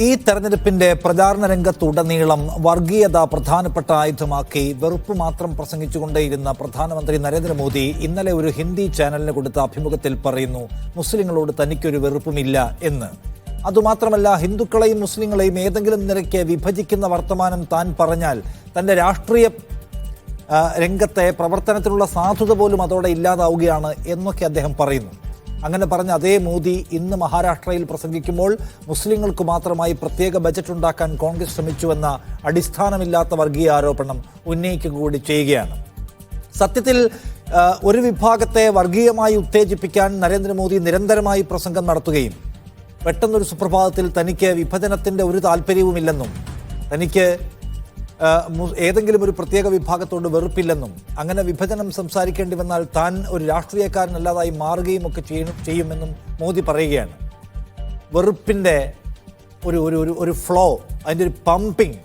ഈ തെരഞ്ഞെടുപ്പിന്റെ പ്രചാരണ രംഗത്തുടനീളം വർഗീയത പ്രധാനപ്പെട്ട ആയുധമാക്കി വെറുപ്പ് മാത്രം പ്രസംഗിച്ചുകൊണ്ടേയിരുന്ന പ്രധാനമന്ത്രി നരേന്ദ്രമോദി ഇന്നലെ ഒരു ഹിന്ദി ചാനലിന് കൊടുത്ത അഭിമുഖത്തിൽ പറയുന്നു, മുസ്ലിങ്ങളോട് തനിക്കൊരു വെറുപ്പുമില്ല എന്ന്. അതുമാത്രമല്ല, ഹിന്ദുക്കളെയും മുസ്ലിങ്ങളെയും ഏതെങ്കിലും നിലയ്ക്ക് വിഭജിക്കുന്ന വർത്തമാനം താൻ പറഞ്ഞാൽ തന്റെ രാഷ്ട്രീയ രംഗത്തെ പ്രവർത്തനത്തിനുള്ള സാധുത പോലും അതോടെ ഇല്ലാതാവുകയാണ് എന്നൊക്കെ അദ്ദേഹം പറയുന്നു. അങ്ങനെ പറഞ്ഞ അതേ മോദി ഇന്ന് മഹാരാഷ്ട്രയിൽ പ്രസംഗിക്കുമ്പോൾ മുസ്ലിങ്ങൾക്ക് മാത്രമായി പ്രത്യേക ബജറ്റ് ഉണ്ടാക്കാൻ കോൺഗ്രസ് ശ്രമിച്ചുവെന്ന അടിസ്ഥാനമില്ലാത്ത വർഗീയ ആരോപണം ഉന്നയിക്കുക കൂടി ചെയ്യുകയാണ്. സത്യത്തിൽ ഒരു വിഭാഗത്തെ വർഗീയമായി ഉത്തേജിപ്പിക്കാൻ നരേന്ദ്രമോദി നിരന്തരമായി പ്രസംഗം നടത്തുകയും പെട്ടെന്നൊരു സുപ്രഭാതത്തിൽ തനിക്ക് വിഭജനത്തിൻ്റെ ഒരു താല്പര്യവുമില്ലെന്നും തനിക്ക് ഏതെങ്കിലും ഒരു പ്രത്യേക വിഭാഗത്തോട് വെറുപ്പില്ലെന്നും അങ്ങനെ വിഭജനം സംസാരിക്കേണ്ടി വന്നാൽ താൻ ഒരു രാഷ്ട്രീയക്കാരനല്ലാതായി മാറുകയും ഒക്കെ ചെയ്യുമെന്നും മോദി പറയുകയാണ്. വെറുപ്പിൻ്റെ ഒരു ഫ്ലോ, അതിൻ്റെ ഒരു പമ്പിങ്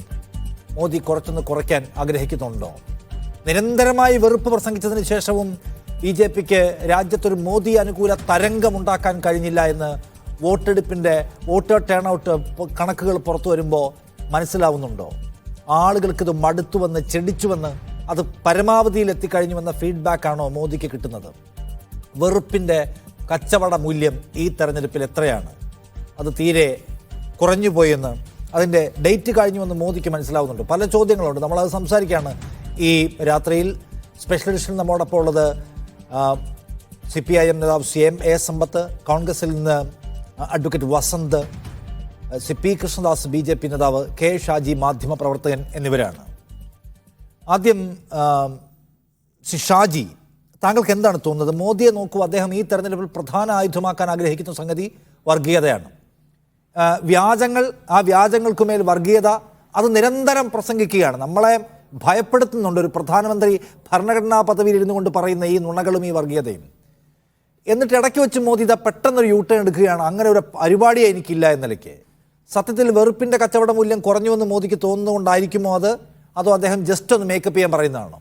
മോദി കുറയ്ക്കാൻ ആഗ്രഹിക്കുന്നുണ്ടോ? നിരന്തരമായി വെറുപ്പ് പ്രസംഗിച്ചതിന് ശേഷവും BJPക്ക് രാജ്യത്തൊരു മോദി അനുകൂല തരംഗമുണ്ടാക്കാൻ കഴിഞ്ഞില്ല എന്ന് വോട്ടർ ടേൺ ഔട്ട് കണക്കുകൾ പുറത്തു വരുമ്പോൾ മനസ്സിലാവുന്നുണ്ടോ? ആളുകൾക്കിത് മടുത്തുവെന്ന്, ചെടിച്ചുവെന്ന്, അത് പരമാവധിയിൽ എത്തിക്കഴിഞ്ഞുവെന്ന ഫീഡ്ബാക്കാണോ മോദിക്ക് കിട്ടുന്നത്? വെറുപ്പിൻ്റെ കച്ചവട മൂല്യം ഈ തെരഞ്ഞെടുപ്പിൽ എത്രയാണ്? അത് തീരെ കുറഞ്ഞുപോയെന്ന്, അതിൻ്റെ ഡേറ്റ് കഴിഞ്ഞുവെന്ന് മോദിക്ക് മനസ്സിലാവുന്നുണ്ട്. പല ചോദ്യങ്ങളുണ്ട്, നമ്മളത് സംസാരിക്കുകയാണ് ഈ രാത്രിയിൽ. സ്പെഷ്യൽ എഡിഷനിൽ നമ്മോടൊപ്പം ഉള്ളത് CPIM നേതാവ് CM.A. സമ്പത്ത്, കോൺഗ്രസിൽ നിന്ന് advocate Vasanth, CP Krishnadas BJP നേതാവ്, K. ഷാജി മാധ്യമപ്രവർത്തകൻ എന്നിവരാണ്. ആദ്യം ഷാജി, താങ്കൾക്ക് എന്താണ് തോന്നുന്നത്? മോദിയെ നോക്കൂ, അദ്ദേഹം ഈ തെരഞ്ഞെടുപ്പിൽ പ്രധാന ആയുധമാക്കാൻ ആഗ്രഹിക്കുന്ന സംഗതി വർഗീയതയാണ്. ആ വ്യാജങ്ങൾക്കുമേൽ വർഗീയത, അത് നിരന്തരം പ്രസംഗിക്കുകയാണ്. നമ്മളെ ഭയപ്പെടുത്തുന്നുണ്ട് ഒരു പ്രധാനമന്ത്രി ഭരണഘടനാ പദവിയിൽ ഇരുന്നു കൊണ്ട് പറയുന്ന ഈ നുണകളും ഈ വർഗീയതയും. എന്നിട്ട് ഇടയ്ക്ക് വെച്ച് മോദി ഇതാ പെട്ടെന്നൊരു യൂട്ടേൺ എടുക്കുകയാണ്. അങ്ങനെ ഒരു പരിപാടിയെ എനിക്കില്ല എന്ന നിലയ്ക്ക്. സത്യത്തിൽ വെറുപ്പിൻ്റെ കച്ചവട മൂല്യം കുറഞ്ഞുവെന്ന് മോദിക്ക് തോന്നുന്നുകൊണ്ടായിരിക്കുമോ അത്? അതോ അദ്ദേഹം ജസ്റ്റ് ഒന്ന് മേക്കപ്പ് ചെയ്യാൻ പറയുന്നതാണോ?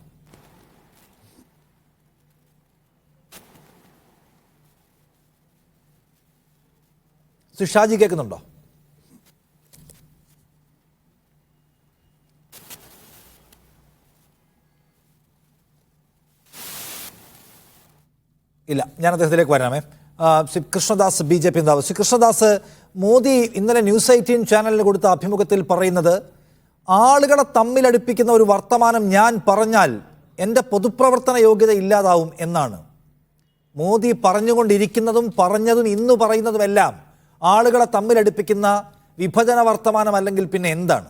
ഷാജി കേൾക്കുന്നുണ്ടോ? ഇല്ല, ഞാൻ അദ്ദേഹത്തിലേക്ക് വരാമേ. കൃഷ്ണദാസ് BJP നേതാവ്. കൃഷ്ണദാസ്, മോദി ഇന്നലെ News 18 ചാനലിന് കൊടുത്ത അഭിമുഖത്തിൽ പറയുന്നത്, ആളുകളെ തമ്മിലടുപ്പിക്കുന്ന ഒരു വർത്തമാനം ഞാൻ പറഞ്ഞാൽ എൻ്റെ പൊതുപ്രവർത്തന യോഗ്യത ഇല്ലാതാവും എന്നാണ്. മോദി പറഞ്ഞുകൊണ്ടിരിക്കുന്നതും പറഞ്ഞതും ഇന്ന് പറയുന്നതുമെല്ലാം ആളുകളെ തമ്മിലടുപ്പിക്കുന്ന വിഭജന വർത്തമാനം അല്ലെങ്കിൽ പിന്നെ എന്താണ്?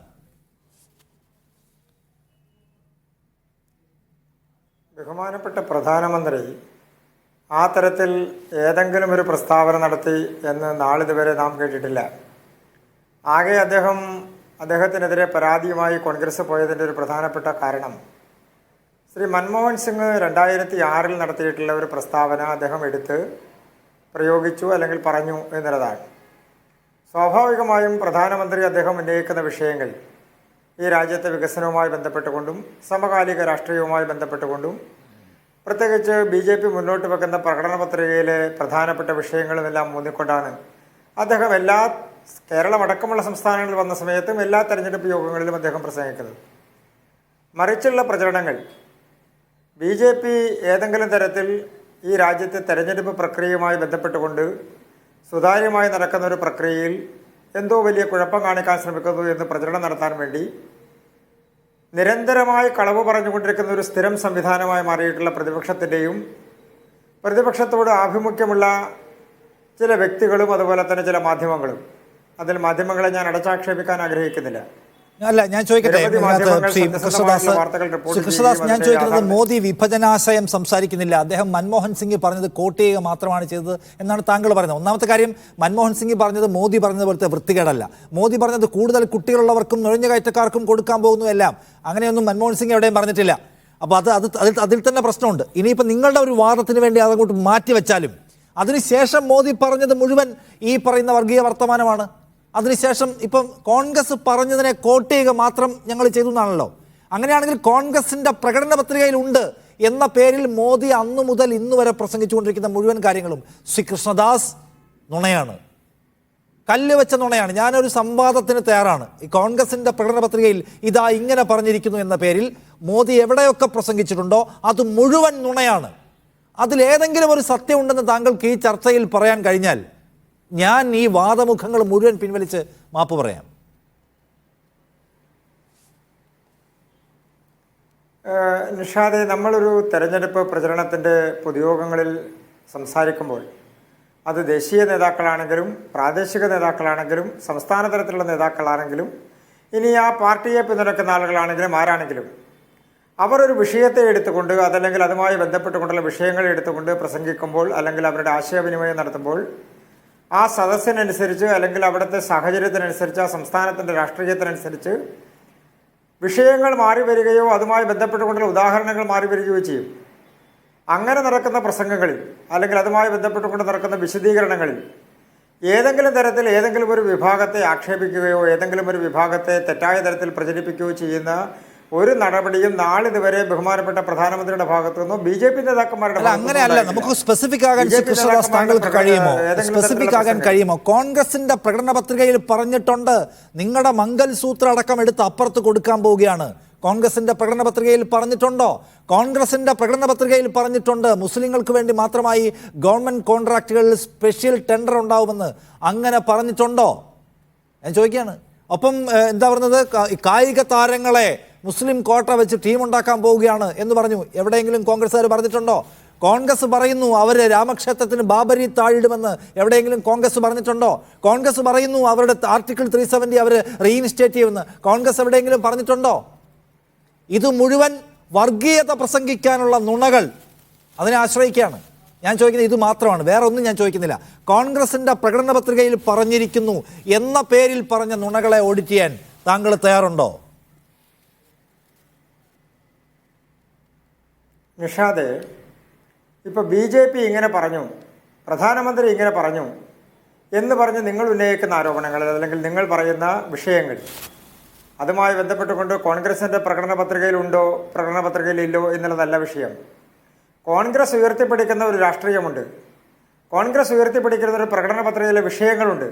ബഹുമാനപ്പെട്ട പ്രധാനമന്ത്രി ആ തരത്തിൽ ഏതെങ്കിലും ഒരു പ്രസ്താവന നടത്തി എന്ന് നാളിതുവരെ നാം കേട്ടിട്ടില്ല. ആകെ അദ്ദേഹത്തിനെതിരെ പരാതിയുമായി കോൺഗ്രസ് പോയതിൻ്റെ ഒരു പ്രധാനപ്പെട്ട കാരണം ശ്രീ മൻമോഹൻ സിംഗ് 2006 നടത്തിയിട്ടുള്ള ഒരു പ്രസ്താവന അദ്ദേഹം എടുത്ത് പ്രയോഗിച്ചു അല്ലെങ്കിൽ പറഞ്ഞു എന്നുള്ളതാണ്. സ്വാഭാവികമായും പ്രധാനമന്ത്രി അദ്ദേഹം ഉന്നയിക്കുന്ന വിഷയങ്ങൾ ഈ രാജ്യത്തെ വികസനവുമായി ബന്ധപ്പെട്ടുകൊണ്ടും സമകാലിക രാഷ്ട്രീയവുമായി ബന്ധപ്പെട്ടുകൊണ്ടും പ്രത്യേകിച്ച് BJP മുന്നോട്ട് വെക്കുന്ന പ്രകടന പത്രികയിലെ പ്രധാനപ്പെട്ട വിഷയങ്ങളുമെല്ലാം ഊന്നിക്കൊണ്ടാണ് അദ്ദേഹം കേരളമടക്കമുള്ള സംസ്ഥാനങ്ങളിൽ വന്ന സമയത്തും എല്ലാ തെരഞ്ഞെടുപ്പ് യോഗങ്ങളിലും അദ്ദേഹം പ്രസംഗിക്കുന്നത്. മറിച്ചുള്ള പ്രചരണങ്ങൾ BJP ഏതെങ്കിലും തരത്തിൽ ഈ രാജ്യത്തെ തെരഞ്ഞെടുപ്പ് പ്രക്രിയയുമായി ബന്ധപ്പെട്ടുകൊണ്ട് സുതാര്യമായി നടക്കുന്ന ഒരു പ്രക്രിയയിൽ എന്തോ വലിയ കുഴപ്പം കാണിക്കാൻ ശ്രമിക്കുന്നു എന്ന് പ്രചരണം നടത്താൻ വേണ്ടി നിരന്തരമായി കളവ് പറഞ്ഞുകൊണ്ടിരിക്കുന്ന ഒരു സ്ഥിരം സംവിധാനമായി മാറിയിട്ടുള്ള പ്രതിപക്ഷത്തിൻ്റെയും പ്രതിപക്ഷത്തോട് ആഭിമുഖ്യമുള്ള ചില വ്യക്തികളും അതുപോലെ തന്നെ ചില മാധ്യമങ്ങളും, അതിൽ മാധ്യമങ്ങളെ ഞാൻ അടച്ചാക്ഷേപിക്കാൻ ആഗ്രഹിക്കുന്നില്ല. അല്ല, ഞാൻ ചോദിക്കട്ടെ കൃഷ്ണദാസ്, ഞാൻ ചോദിക്കുന്നത്, മോദി വിഭജനാശയം സംസാരിക്കുന്നില്ല. അദ്ദേഹം മൻമോഹൻ സിംഗ് പറഞ്ഞത് കോട്ട് ചെയ്യുക മാത്രമാണ് ചെയ്തത് എന്നാണ് താങ്കൾ പറയുന്നത്. ഒന്നാമത്തെ കാര്യം, മൻമോഹൻ സിംഗ് പറഞ്ഞത് മോദി പറഞ്ഞത് പോലത്തെ വൃത്തികേടല്ല. മോദി പറഞ്ഞത് കൂടുതൽ കുട്ടികളുള്ളവർക്കും നുഴഞ്ഞുകയറ്റക്കാർക്കും കൊടുക്കാൻ പോകുന്നു എല്ലാം. അങ്ങനെയൊന്നും മൻമോഹൻ സിംഗ് എവിടെയും പറഞ്ഞിട്ടില്ല. അപ്പോൾ അതിൽ തന്നെ പ്രശ്നമുണ്ട്. ഇനിയിപ്പോൾ നിങ്ങളുടെ ഒരു വാദത്തിന് വേണ്ടി അതങ്ങോട്ട് മാറ്റിവെച്ചാലും അതിനുശേഷം മോദി പറഞ്ഞത് മുഴുവൻ ഈ പറയുന്ന വർഗീയ വർത്തമാനമാണ്. അതിനുശേഷം ഇപ്പം കോൺഗ്രസ് പറഞ്ഞതിനെ കോട്ട് ചെയ്യുക മാത്രം ഞങ്ങൾ ചെയ്തു എന്നാണല്ലോ. അങ്ങനെയാണെങ്കിൽ കോൺഗ്രസിൻ്റെ പ്രകടന പത്രികയിൽ ഉണ്ട് എന്ന പേരിൽ മോദി അന്നു മുതൽ ഇന്ന് വരെ പ്രസംഗിച്ചുകൊണ്ടിരിക്കുന്ന മുഴുവൻ കാര്യങ്ങളും ശ്രീ കൃഷ്ണദാസ് നുണയാണ്. കല്ല് വെച്ച നുണയാണ്. ഞാനൊരു സംവാദത്തിന് തയ്യാറാണ്. ഈ കോൺഗ്രസിന്റെ പ്രകടന പത്രികയിൽ ഇതാ ഇങ്ങനെ പറഞ്ഞിരിക്കുന്നു എന്ന പേരിൽ മോദി എവിടെയൊക്കെ പ്രസംഗിച്ചിട്ടുണ്ടോ അത് മുഴുവൻ നുണയാണ്. അതിലേതെങ്കിലും ഒരു സത്യമുണ്ടെന്ന് താങ്കൾക്ക് ഈ ചർച്ചയിൽ പറയാൻ കഴിഞ്ഞാൽ ഞാൻ ഈ വാദമുഖങ്ങൾ മുഴുവൻ പിൻവലിച്ച് മാപ്പ് പറയാം. നിഷാദെ, നമ്മളൊരു തെരഞ്ഞെടുപ്പ് പ്രചരണത്തിൻ്റെ പൊതുയോഗങ്ങളിൽ സംസാരിക്കുമ്പോൾ അത് ദേശീയ നേതാക്കളാണെങ്കിലും പ്രാദേശിക നേതാക്കളാണെങ്കിലും സംസ്ഥാന തലത്തിലുള്ള നേതാക്കളാണെങ്കിലും ഇനി ആ പാർട്ടിയെ പിന്തുണയ്ക്കുന്ന ആളുകളാണെങ്കിലും ആരാണെങ്കിലും അവർ ഒരു വിഷയത്തെ എടുത്തുകൊണ്ട് അതല്ലെങ്കിൽ അതുമായി ബന്ധപ്പെട്ടുകൊണ്ടുള്ള വിഷയങ്ങൾ എടുത്തുകൊണ്ട് പ്രസംഗിക്കുമ്പോൾ അല്ലെങ്കിൽ അവരുടെ ആശയവിനിമയം നടത്തുമ്പോൾ ആ സദസ്സിനനുസരിച്ച് അല്ലെങ്കിൽ അവിടുത്തെ സാഹചര്യത്തിനനുസരിച്ച് ആ സംസ്ഥാനത്തിൻ്റെ രാഷ്ട്രീയത്തിനനുസരിച്ച് വിഷയങ്ങൾ മാറി വരികയോ അതുമായി ബന്ധപ്പെട്ടുകൊണ്ടുള്ള ഉദാഹരണങ്ങൾ മാറി വരികയോ ചെയ്യും. അങ്ങനെ നടക്കുന്ന പ്രസംഗങ്ങളിൽ അല്ലെങ്കിൽ അതുമായി ബന്ധപ്പെട്ടുകൊണ്ട് നടക്കുന്ന വിശദീകരണങ്ങളിൽ ഏതെങ്കിലും തരത്തിൽ ഏതെങ്കിലും ഒരു വിഭാഗത്തെ ആക്ഷേപിക്കുകയോ ഏതെങ്കിലും ഒരു വിഭാഗത്തെ തെറ്റായ തരത്തിൽ പ്രചരിപ്പിക്കുകയോ ചെയ്യുന്ന ഒരു നടപടിയും നാളിതുവരെ ബഹുമാനപ്പെട്ട പ്രധാനമന്ത്രിയുടെ ഭാഗത്തു നിന്നോ BJP നേതാക്കന്മാരുടെ അങ്ങനെയല്ല. നമുക്ക് സ്പെസിഫിക് ആകാൻ കൃഷ്ണദാസ് താങ്കൾക്ക് കഴിയുമോ? സ്പെസിഫിക് ആകാൻ കഴിയുമോ? കോൺഗ്രസിന്റെ പ്രകടന പത്രികയിൽ പറഞ്ഞിട്ടുണ്ട് നിങ്ങളുടെ മംഗൽസൂത്ര അടക്കം എടുത്ത് അപ്പുറത്ത് കൊടുക്കാൻ പോവുകയാണ്. കോൺഗ്രസിന്റെ പ്രകടന പത്രികയിൽ പറഞ്ഞിട്ടുണ്ടോ? കോൺഗ്രസിന്റെ പ്രകടന പത്രികയിൽ പറഞ്ഞിട്ടുണ്ട് മുസ്ലിങ്ങൾക്ക് വേണ്ടി മാത്രമായി ഗവൺമെന്റ് കോൺട്രാക്റ്റുകളിൽ സ്പെഷ്യൽ ടെൻഡർ ഉണ്ടാവുമെന്ന്. അങ്ങനെ പറഞ്ഞിട്ടുണ്ടോ? ഞാൻ ചോദിക്കുകയാണ്. ഒപ്പം എന്താ പറയുന്നത്, കായിക താരങ്ങളെ മുസ്ലിം കോട്ട വെച്ച് ടീം ഉണ്ടാക്കാൻ പോവുകയാണ് എന്ന് പറഞ്ഞു. എവിടെയെങ്കിലും കോൺഗ്രസ്സുകാർ പറഞ്ഞിട്ടുണ്ടോ? കോൺഗ്രസ് പറയുന്നു അവർ രാമക്ഷേത്രത്തിന് ബാബരി താഴിടുമെന്ന്. എവിടെയെങ്കിലും കോൺഗ്രസ് പറഞ്ഞിട്ടുണ്ടോ? കോൺഗ്രസ് പറയുന്നു അവരുടെ ആർട്ടിക്കിൾ 370 അവർ റീഇൻസ്റ്റേറ്റ് ചെയ്യുമെന്ന്. കോൺഗ്രസ് എവിടെയെങ്കിലും പറഞ്ഞിട്ടുണ്ടോ? ഇത് മുഴുവൻ വർഗീയത പ്രസംഗിക്കാനുള്ള നുണകൾ, അതിനെ ആശ്രയിക്കുകയാണ്. ഞാൻ ചോദിക്കുന്നത് ഇത് മാത്രമാണ്, വേറെ ഒന്നും ഞാൻ ചോദിക്കുന്നില്ല. കോൺഗ്രസിന്റെ പ്രകടന പത്രികയിൽ പറഞ്ഞിരിക്കുന്നു എന്ന പേരിൽ പറഞ്ഞ നുണകളെ ഓഡിറ്റ് ചെയ്യാൻ താങ്കൾ തയ്യാറുണ്ടോ? നിഷാദെ, ഇപ്പോൾ BJP ഇങ്ങനെ പറഞ്ഞു, പ്രധാനമന്ത്രി ഇങ്ങനെ പറഞ്ഞു എന്ന് പറഞ്ഞ് നിങ്ങൾ ഉന്നയിക്കുന്ന ആരോപണങ്ങൾ അല്ലെങ്കിൽ നിങ്ങൾ പറയുന്ന വിഷയങ്ങൾ അതുമായി ബന്ധപ്പെട്ടുകൊണ്ട് കോൺഗ്രസിൻ്റെ പ്രകടന പത്രികയിലുണ്ടോ പ്രകടന പത്രികയിലില്ലോ എന്നുള്ളതല്ല വിഷയം. കോൺഗ്രസ് ഉയർത്തിപ്പിടിക്കുന്ന ഒരു രാഷ്ട്രീയമുണ്ട്. കോൺഗ്രസ് ഉയർത്തിപ്പിടിക്കുന്ന ഒരു പ്രകടന പത്രികയിലെ വിഷയങ്ങളുണ്ട്.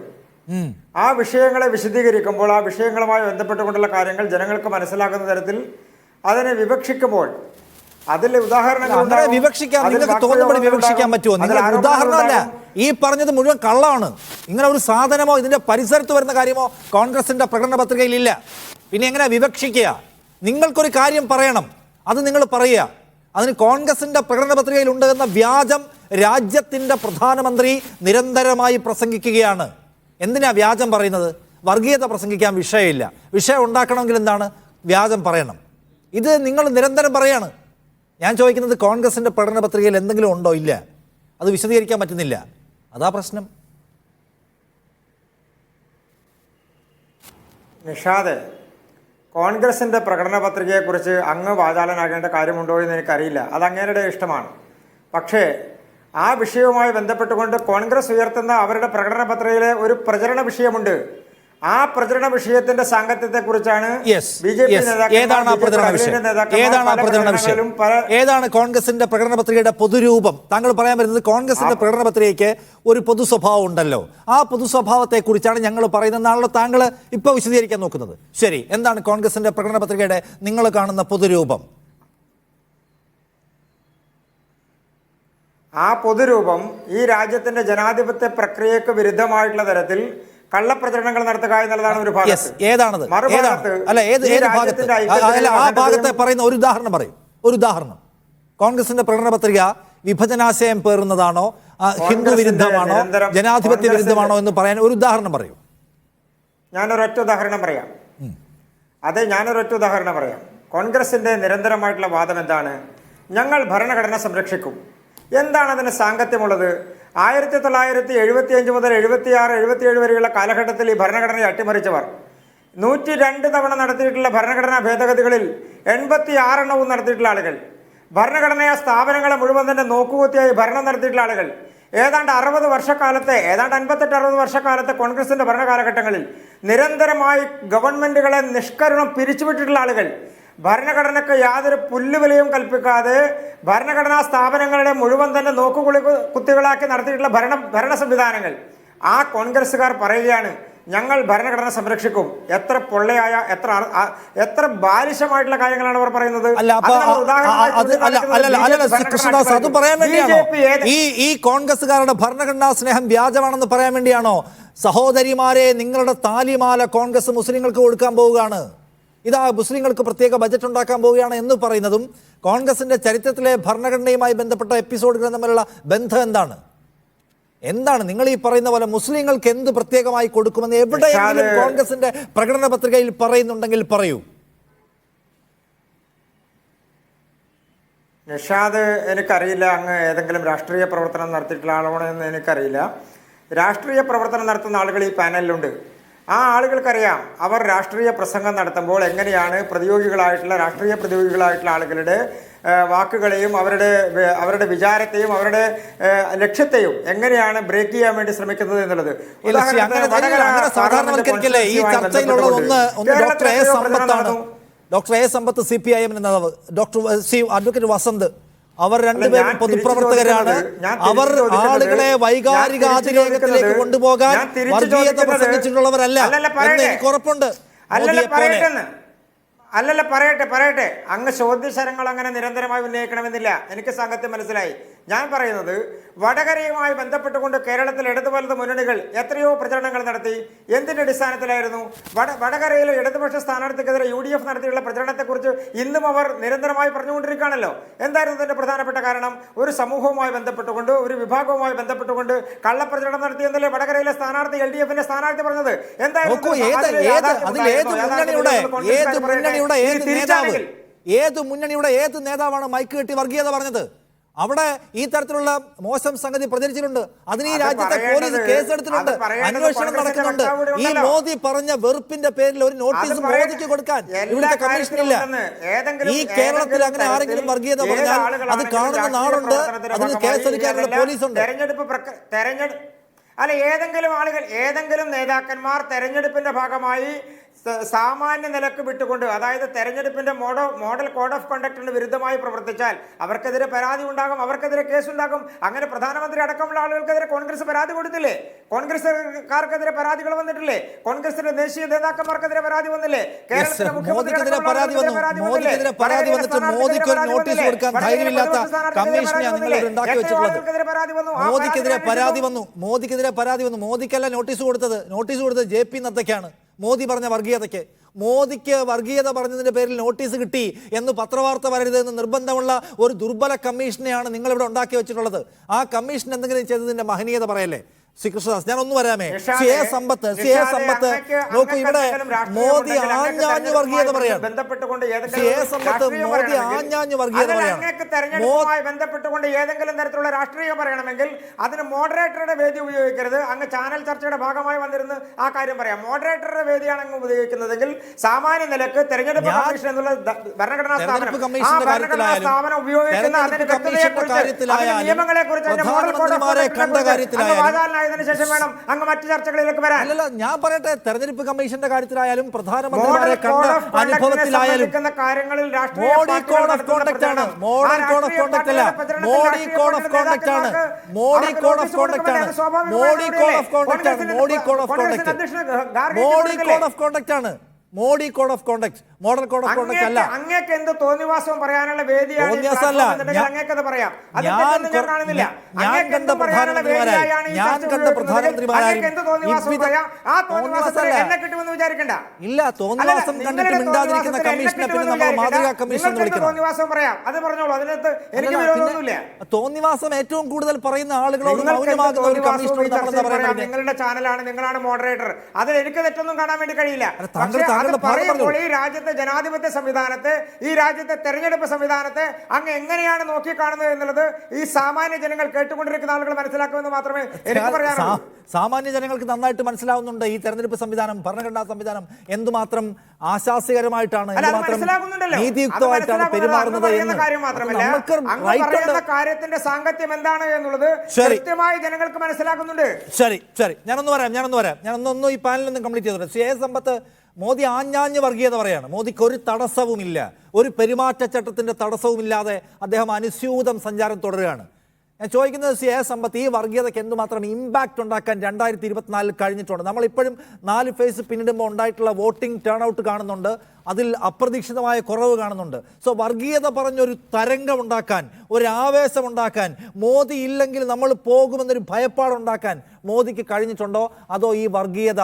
ആ വിഷയങ്ങളെ വിശദീകരിക്കുമ്പോൾ ആ വിഷയങ്ങളുമായി ബന്ധപ്പെട്ടുകൊണ്ടുള്ള കാര്യങ്ങൾ ജനങ്ങൾക്ക് മനസ്സിലാക്കുന്ന തരത്തിൽ അതിനെ വിവക്ഷിക്കുമ്പോൾ അതിൽ ഉദാഹരണങ്ങൾ വിവക്ഷിക്കാൻ നിങ്ങൾക്ക് തോന്നുമ്പോൾ വിവക്ഷിക്കാൻ പറ്റുമോ? നിങ്ങൾ ഉദാഹരണമല്ല, ഈ പറഞ്ഞത് മുഴുവൻ കള്ളമാണ്. ഇങ്ങനെ ഒരു സാധനമോ ഇതിന്റെ പരിസരത്ത് വരുന്ന കാര്യമോ കോൺഗ്രസിന്റെ പ്രകടന പത്രികയിൽ ഇല്ല. പിന്നെ എങ്ങനെ വിവക്ഷിക്കുക? നിങ്ങൾക്കൊരു കാര്യം പറയണം, അത് നിങ്ങൾ പറയുക. അതിന് കോൺഗ്രസിന്റെ പ്രകടന പത്രികയിൽ ഉണ്ട് എന്ന വ്യാജം രാജ്യത്തിന്റെ പ്രധാനമന്ത്രി നിരന്തരമായി പ്രസംഗിക്കുകയാണ്. എന്തിനാ വ്യാജം പറയുന്നത്? വർഗീയത പ്രസംഗിക്കാൻ വിഷയമില്ല. വിഷയം ഉണ്ടാക്കണമെങ്കിൽ എന്താണ്? വ്യാജം പറയണം. ഇത് നിങ്ങൾ നിരന്തരം പറയാണ്. ഞാൻ ചോദിക്കുന്നത് കോൺഗ്രസിന്റെ പ്രകടന പത്രികയിൽ എന്തെങ്കിലും ഉണ്ടോ? ഇല്ല. അത് വിശദീകരിക്കാൻ പറ്റുന്നില്ല. അതാ പ്രശ്നം. നിഷാദെ, കോൺഗ്രസിൻ്റെ പ്രകടന പത്രികയെക്കുറിച്ച് അങ്ങ് വാചാലനാകേണ്ട കാര്യമുണ്ടോ എന്ന് എനിക്കറിയില്ല. അത് അങ്ങേരുടെ ഇഷ്ടമാണ്. പക്ഷേ ആ വിഷയവുമായി ബന്ധപ്പെട്ടുകൊണ്ട് കോൺഗ്രസ് ഉയർത്തുന്ന അവരുടെ പ്രകടന പത്രികയിലെ ഒരു പ്രചരണ വിഷയമുണ്ട്. ആ പ്രചരണ വിഷയത്തിന്റെ സാങ്കത്യത്തെക്കുറിച്ചാണ് ഏതാണ് കോൺഗ്രസിന്റെ പ്രകടന പത്രികയുടെ പൊതുരൂപം? താങ്കൾ പറയാൻ വരുന്നത് കോൺഗ്രസിന്റെ പ്രകടന പത്രികയ്ക്ക് ഒരു പൊതു സ്വഭാവം ഉണ്ടല്ലോ. ആ പൊതു സ്വഭാവത്തെ കുറിച്ചാണ് ഞങ്ങൾ പറയുന്നതാണല്ലോ താങ്കൾ ഇപ്പൊ വിശദീകരിക്കാൻ നോക്കുന്നത്. ശരി, എന്താണ് കോൺഗ്രസിന്റെ പ്രകടന പത്രികയുടെ നിങ്ങൾ കാണുന്ന പൊതുരൂപം? ആ പൊതുരൂപം ഈ രാജ്യത്തിന്റെ ജനാധിപത്യ പ്രക്രിയക്ക് വിരുദ്ധമായിട്ടുള്ള തരത്തിൽ കള്ളപ്രചരണങ്ങൾ നടത്തുക എന്നുള്ളതാണ് ഒരു ഭാഗത്ത്. ഏതാണത്? ആ ഭാഗത്തെ പറയുന്ന ഒരു ഉദാഹരണം പറയും. ഒരു ഉദാഹരണം. കോൺഗ്രസിന്റെ പ്രകടന പത്രിക വിഭജനാശയം പേറുന്നതാണോ, ഹിന്ദു വിരുദ്ധമാണോ, ജനാധിപത്യ വിരുദ്ധമാണോ എന്ന് പറയാൻ ഒരു ഉദാഹരണം പറയും. ഞാനൊരൊറ്റ ഉദാഹരണം പറയാം. കോൺഗ്രസിന്റെ നിരന്തരമായിട്ടുള്ള വാദം എന്താണ്? ഞങ്ങൾ ഭരണഘടന സംരക്ഷിക്കും. എന്താണ് അതിന് സാങ്കത്യമുള്ളത്? 1975 മുതൽ 76, 77 വരെയുള്ള കാലഘട്ടത്തിൽ ഈ ഭരണഘടനയെ അട്ടിമറിച്ചവർ 102 തവണ നടത്തിയിട്ടുള്ള ഭരണഘടനാ ഭേദഗതികളിൽ 86 എണ്ണവും നടത്തിയിട്ടുള്ള ആളുകൾ, ഭരണഘടനാ സ്ഥാപനങ്ങളെ മുഴുവൻ തന്നെ നോക്കുകുത്തിയായി ഭരണം നടത്തിയിട്ടുള്ള ആളുകൾ, ഏതാണ്ട് 60 വർഷക്കാലത്തെ, ഏതാണ്ട് 58-60 വർഷക്കാലത്തെ കോൺഗ്രസിന്റെ ഭരണകാലഘട്ടങ്ങളിൽ നിരന്തരമായി ഗവൺമെന്റുകളെ നിഷ്കരുണം പിരിച്ചുവിട്ടിട്ടുള്ള ആളുകൾ, ഭരണഘടനയ്ക്ക് യാതൊരു പുല്ലുവിലയും കൽപ്പിക്കാതെ ഭരണഘടനാ സ്ഥാപനങ്ങളുടെ മുഴുവൻ തന്നെ കുത്തികളാക്കി നടത്തിയിട്ടുള്ള ഭരണ സംവിധാനങ്ങൾ, ആ കോൺഗ്രസ്സുകാർ പറയുകയാണ് ഞങ്ങൾ ഭരണഘടന സംരക്ഷിക്കും. എത്ര പൊള്ളയായ എത്ര ബാലിശമായിട്ടുള്ള കാര്യങ്ങളാണ് അവർ പറയുന്നത്. കൃഷ്ണദാസ്, അത് പറയാൻ വേണ്ടിയാണോ ഈ കോൺഗ്രസ്സുകാരുടെ ഭരണഘടനാ സ്നേഹം വ്യാജമാണെന്ന് പറയാൻ വേണ്ടിയാണോ സഹോദരിമാരെ നിങ്ങളുടെ താലിമാല കോൺഗ്രസ് മുസ്ലിങ്ങൾക്ക് കൊടുക്കാൻ പോവുകയാണ്, ഇതാ മുസ്ലിങ്ങൾക്ക് പ്രത്യേക ബജറ്റ് ഉണ്ടാക്കാൻ പോവുകയാണ് എന്ന് പറയുന്നതും കോൺഗ്രസിന്റെ ചരിത്രത്തിലെ ഭരണഘടനയുമായി ബന്ധപ്പെട്ട എപ്പിസോഡുകൾ തമ്മിലുള്ള ബന്ധം എന്താണ്? നിങ്ങൾ ഈ പറയുന്ന പോലെ മുസ്ലിങ്ങൾക്ക് എന്ത് പ്രത്യേകമായി കൊടുക്കുമെന്ന് എവിടെയെങ്കിലും കോൺഗ്രസിന്റെ പ്രകടന പത്രികയിൽ പറയുന്നുണ്ടെങ്കിൽ പറയൂ. നിഷാദ്, എനിക്കറിയില്ല അങ്ങ് ഏതെങ്കിലും രാഷ്ട്രീയ പ്രവർത്തനം നടത്തിയിട്ടുള്ള ആളാണോ എന്ന് എനിക്കറിയില്ല. രാഷ്ട്രീയ പ്രവർത്തനം നടത്തുന്ന ആളുകൾ ഈ പാനലിലുണ്ട്. ആ ആളുകൾക്കറിയാം അവർ രാഷ്ട്രീയ പ്രസംഗം നടത്തുമ്പോൾ എങ്ങനെയാണ് രാഷ്ട്രീയ പ്രതിയോഗികളായിട്ടുള്ള ആളുകളുടെ വാക്കുകളെയും അവരുടെ വിചാരത്തെയും അവരുടെ ലക്ഷ്യത്തെയും എങ്ങനെയാണ് ബ്രേക്ക് ചെയ്യാൻ വേണ്ടി ശ്രമിക്കുന്നത് എന്നുള്ളത്. ഡോക്ടർ എ സമ്പത്ത് CPIM നേതാവ്, ഡോക്ടർ അഡ്വക്കേറ്റ് വസന്ത്, അവർ രണ്ടുപേരും പൊതുപ്രവർത്തകരാണ്. അവർ ആളുകളെ വൈകാരിക അതിരേഖത്തിലേക്ക് കൊണ്ടുപോകാൻ വർഗീയത പ്രസംഗിച്ചിട്ടുള്ളവരല്ല എന്ന് എനിക്ക് ഉറപ്പുണ്ട്. അല്ലല്ല, പറയട്ടെ. അങ്ങ് ചോദ്യശരങ്ങൾ അങ്ങനെ നിരന്തരമായി ഉന്നയിക്കണമെന്നില്ല. എനിക്ക് സംഗതി മനസ്സിലായി. ഞാൻ പറയുന്നത് വടകരയുമായി ബന്ധപ്പെട്ടുകൊണ്ട് കേരളത്തിൽ ഇടതുവലത് മുന്നണികൾ എത്രയോ പ്രചരണങ്ങൾ നടത്തി. എന്തിന്റെ അടിസ്ഥാനത്തിലായിരുന്നു? വടകരയിലെ ഇടതുപക്ഷ സ്ഥാനാർത്ഥിക്കെതിരെ UDF നടത്തിയുള്ള പ്രചരണത്തെക്കുറിച്ച് ഇന്നും അവർ നിരന്തരമായി പറഞ്ഞുകൊണ്ടിരിക്കുകയാണല്ലോ. എന്തായിരുന്നു ഇതിന്റെ പ്രധാനപ്പെട്ട കാരണം? ഒരു സമൂഹവുമായി ബന്ധപ്പെട്ടുകൊണ്ട്, ഒരു വിഭാഗവുമായി ബന്ധപ്പെട്ടുകൊണ്ട് കള്ളപ്രചരണം നടത്തിയെന്നല്ലേ വടകരയിലെ സ്ഥാനാർത്ഥി LDFന്റെ സ്ഥാനാർത്ഥി പറഞ്ഞത്? ഏത് മുന്നണിയുടെ ഏത് നേതാവാണ് മൈക്ക് കെട്ടി വർഗീയത പറഞ്ഞത്? അവിടെ ഈ തരത്തിലുള്ള മോശം സംഗതി പ്രചരിച്ചിട്ടുണ്ട്. അതിന് ഈ രാജ്യത്തെ പോലീസ് കേസെടുത്തിട്ടുണ്ട്, അന്വേഷണം നടക്കുന്നുണ്ട്. ഈ മോദി പറഞ്ഞ വെറുപ്പിന്റെ പേരിൽ ഒരു നോട്ടീസ് മോദിക്ക് കൊടുക്കാൻ ഇവിടുത്തെ കമ്മീഷനില്ല. ഈ കേരളത്തിൽ അങ്ങനെ ആരെങ്കിലും വർഗീയത പറഞ്ഞാൽ അത് കാണുന്ന നാടുണ്ട്, അതിന് കേസെടുക്കാനുള്ള പോലീസുണ്ട്. ഏതെങ്കിലും നേതാക്കന്മാർ തെരഞ്ഞെടുപ്പിന്റെ ഭാഗമായി സാമാന്യ നിലക്ക് വിട്ടുകൊണ്ട്, അതായത് തെരഞ്ഞെടുപ്പിന്റെ മോഡൽ കോഡ് ഓഫ് കണ്ടക്ടിന് വിരുദ്ധമായി പ്രവർത്തിച്ചാൽ അവർക്കെതിരെ പരാതി ഉണ്ടാകും, അവർക്കെതിരെ കേസുണ്ടാകും. അങ്ങനെ പ്രധാനമന്ത്രി അടക്കമുള്ള ആളുകൾക്കെതിരെ കോൺഗ്രസ് പരാതി കൊടുത്തില്ലേ? കോൺഗ്രസ്സുകാർക്കെതിരെ പരാതികൾ വന്നിട്ടില്ലേ? കോൺഗ്രസിന്റെ ദേശീയ നേതാക്കന്മാർക്കെതിരെ പരാതി വന്നില്ലേ? കേരളത്തിലെ മോദിക്കെതിരെ പരാതി വന്നിട്ട് മോദിക്ക് ഒരു നോട്ടീസ് കൊടുക്കാൻ ധൈര്യമില്ലാത്ത കമ്മീഷനെയാണ് നിങ്ങൾ ഉണ്ടാക്കി വെച്ചിട്ടുള്ളത്. മോദിക്കെതിരെ പരാതി വന്നു. മോദിക്കല്ല നോട്ടീസ് കൊടുത്തത് JP നദ്ദയ്ക്കാണ്. മോദി പറഞ്ഞ വർഗീയതയ്ക്ക്, മോദിക്ക് വർഗീയത പറഞ്ഞതിന്റെ പേരിൽ നോട്ടീസ് കിട്ടി എന്ന് പത്രവാർത്ത വരരുത് എന്ന് നിർബന്ധമുള്ള ഒരു ദുർബല കമ്മീഷനെയാണ് നിങ്ങളിവിടെ ഉണ്ടാക്കി വെച്ചിട്ടുള്ളത്. ആ കമ്മീഷൻ എന്തെങ്കിലും ചെയ്തതിന്റെ മഹനീയത പറയല്ലേ ശ്രീ കൃഷ്ണദാസ്? ഞാൻ ഒന്ന് വരാമേ. സമ്പത്ത് നോക്കൂ, ഇവിടെ മോദി ആഞ്ഞാഞ്ഞ് വർഗീയത പറയാണ്. മോദി ആഞ്ഞാഞ്ഞ് വർഗീയത പറയാണ്. ബന്ധപ്പെട്ടുകൊണ്ട് ഏതെങ്കിലും തരത്തിലുള്ള രാഷ്ട്രീയം പറയണമെങ്കിൽ അതിന് മോഡറേറ്ററുടെ വേദി ഉപയോഗിക്കരുത്. അങ്ങ് ചാനൽ ചർച്ചയുടെ ഭാഗമായി വന്നിരുന്ന് ആ കാര്യം പറയാം. മോഡറേറ്ററുടെ വേദിയാണ് അങ്ങ് ഉപയോഗിക്കുന്നതെങ്കിൽ സാമാന്യ നിലക്ക് തെരഞ്ഞെടുപ്പ് കമ്മീഷൻ എന്നുള്ള ഭരണഘടനാ സ്ഥാപനം ഉപയോഗിക്കുന്ന നിയമങ്ങളെ കുറിച്ച് ശേഷം വേണം അങ്ങ് മറ്റു ചർച്ചകളിലേക്ക് വരാൻ. ഞാൻ പറയട്ടെ, തെരഞ്ഞെടുപ്പ് കമ്മീഷന്റെ കാര്യത്തിലായാലും പ്രധാനമന്ത്രിമാരെ കണ്ട അനുഭവത്തിലായാലും കാര്യങ്ങളിൽ മോഡി കോഡ് ഓഫ് കോണ്ടക്ട് ആണ്. മോഡൽ കോഡ് ഓഫ് കോണ്ടക്ട് അല്ല, മോഡി കോഡ് ഓഫ് കോണ്ടക്ട് ആണ്. മോഡി കോഡ് ഓഫ് കോണ്ടക്ട് ആണ്. മോഡി കോഡ് ഓഫ് കോണ്ടക്ട് ആണ്. മോഡി കോഡ് ഓഫ് കോണ്ടക്ട് ആണ്. Modi code of conduct, model code of conduct അല്ല. അങ്ങേക്ക് എന്ത് തോന്നിവാസവും പറയാനുള്ള വേദിയാണ്. ഞാൻ കണ്ട പ്രധാനമന്ത്രിമാരാരും ഇല്ല, തോന്നിവാസം കണ്ടിട്ട് മിണ്ടാതിരിക്കുന്ന കമ്മീഷനെ പിന്നെ നമ്മൾ മാതൃകാ കമ്മീഷൻ എന്ന് വിളിക്കണം. തോന്നിവാസം ഏറ്റവും കൂടുതൽ പറയുന്ന ആളുകളോട് മൗനമാകുന്ന ഒരു കമ്മീഷനോട് നമ്മൾ പറയുന്നത്. നിങ്ങളുടെ ചാനലാണ്, നിങ്ങളാണ് മോഡറേറ്റർ, അതിൽ എനിക്ക് തെറ്റൊന്നും കാണാൻ വേണ്ടി കഴിയില്ല. ഈ രാജ്യത്തെ ജനാധിപത്യ സംവിധാനത്തെ, ഈ രാജ്യത്തെ തെരഞ്ഞെടുപ്പ് സംവിധാനത്തെ അങ്ങ് എങ്ങനെയാണ് നോക്കിക്കാണുന്നത് എന്നുള്ളത് ഈ സാമാന്യ ജനങ്ങൾ കേട്ടുകൊണ്ടിരിക്കുന്ന ആളുകൾ മനസ്സിലാക്കുമെന്ന് മാത്രമേ എനിക്ക് പറയാനുള്ളൂ. സാമാന്യ ജനങ്ങൾക്ക് നന്നായിട്ട് മനസ്സിലാവുന്നുണ്ട് ഈ തെരഞ്ഞെടുപ്പ് സംവിധാനം, ഭരണഘടനാ സംവിധാനം എന്തുമാത്രം ആശാസ്യകരമായിട്ടാണ്, എന്തുമാത്രം നീതിയുക്തമായിട്ടാണ് പെരുമാറുന്നത് എന്ന് കാര്യത്തിന്റെ സാങ്കത്യം എന്താണ് എന്നുള്ളത് കൃത്യമായി ജനങ്ങൾക്ക് മനസ്സിലാക്കുന്നുണ്ട്. ശരി, ഞാനൊന്ന് വരാം. ഞാനൊന്ന് ഈ പാനലൊന്നും കംപ്ലീറ്റ് ചെയ്തോട്ടെ. സമ്പത്ത്, മോദി ആഞ്ഞാഞ്ഞ് വർഗീയത പറയാണ്. മോദിക്ക് ഒരു തടസ്സവുമില്ല, ഒരു പെരുമാറ്റച്ചട്ടത്തിന്റെ തടസ്സവുമില്ലാതെ അദ്ദേഹം അനുസ്യൂതം സഞ്ചാരം തുടരുകയാണ്. ഞാൻ ചോദിക്കുന്നത് സമ്പത്ത്, ഈ വർഗീയതയ്ക്ക് എന്തുമാത്രം ഇമ്പാക്റ്റ് ഉണ്ടാക്കാൻ 2024 കഴിഞ്ഞിട്ടുണ്ട്? നമ്മളിപ്പോഴും 4 ഫേസ് പിന്നിടുമ്പോൾ ഉണ്ടായിട്ടുള്ള വോട്ടിംഗ് ടേൺ ഔട്ട് കാണുന്നുണ്ട്, അതിൽ അപ്രതീക്ഷിതമായ കുറവ് കാണുന്നുണ്ട്. സോ വർഗീയത പറഞ്ഞൊരു തരംഗം ഉണ്ടാക്കാൻ, ഒരു ആവേശം ഉണ്ടാക്കാൻ, മോദി ഇല്ലെങ്കിൽ നമ്മൾ പോകുമെന്നൊരു ഭയപ്പാടുണ്ടാക്കാൻ മോദിക്ക് കഴിഞ്ഞിട്ടുണ്ടോ? അതോ ഈ വർഗീയത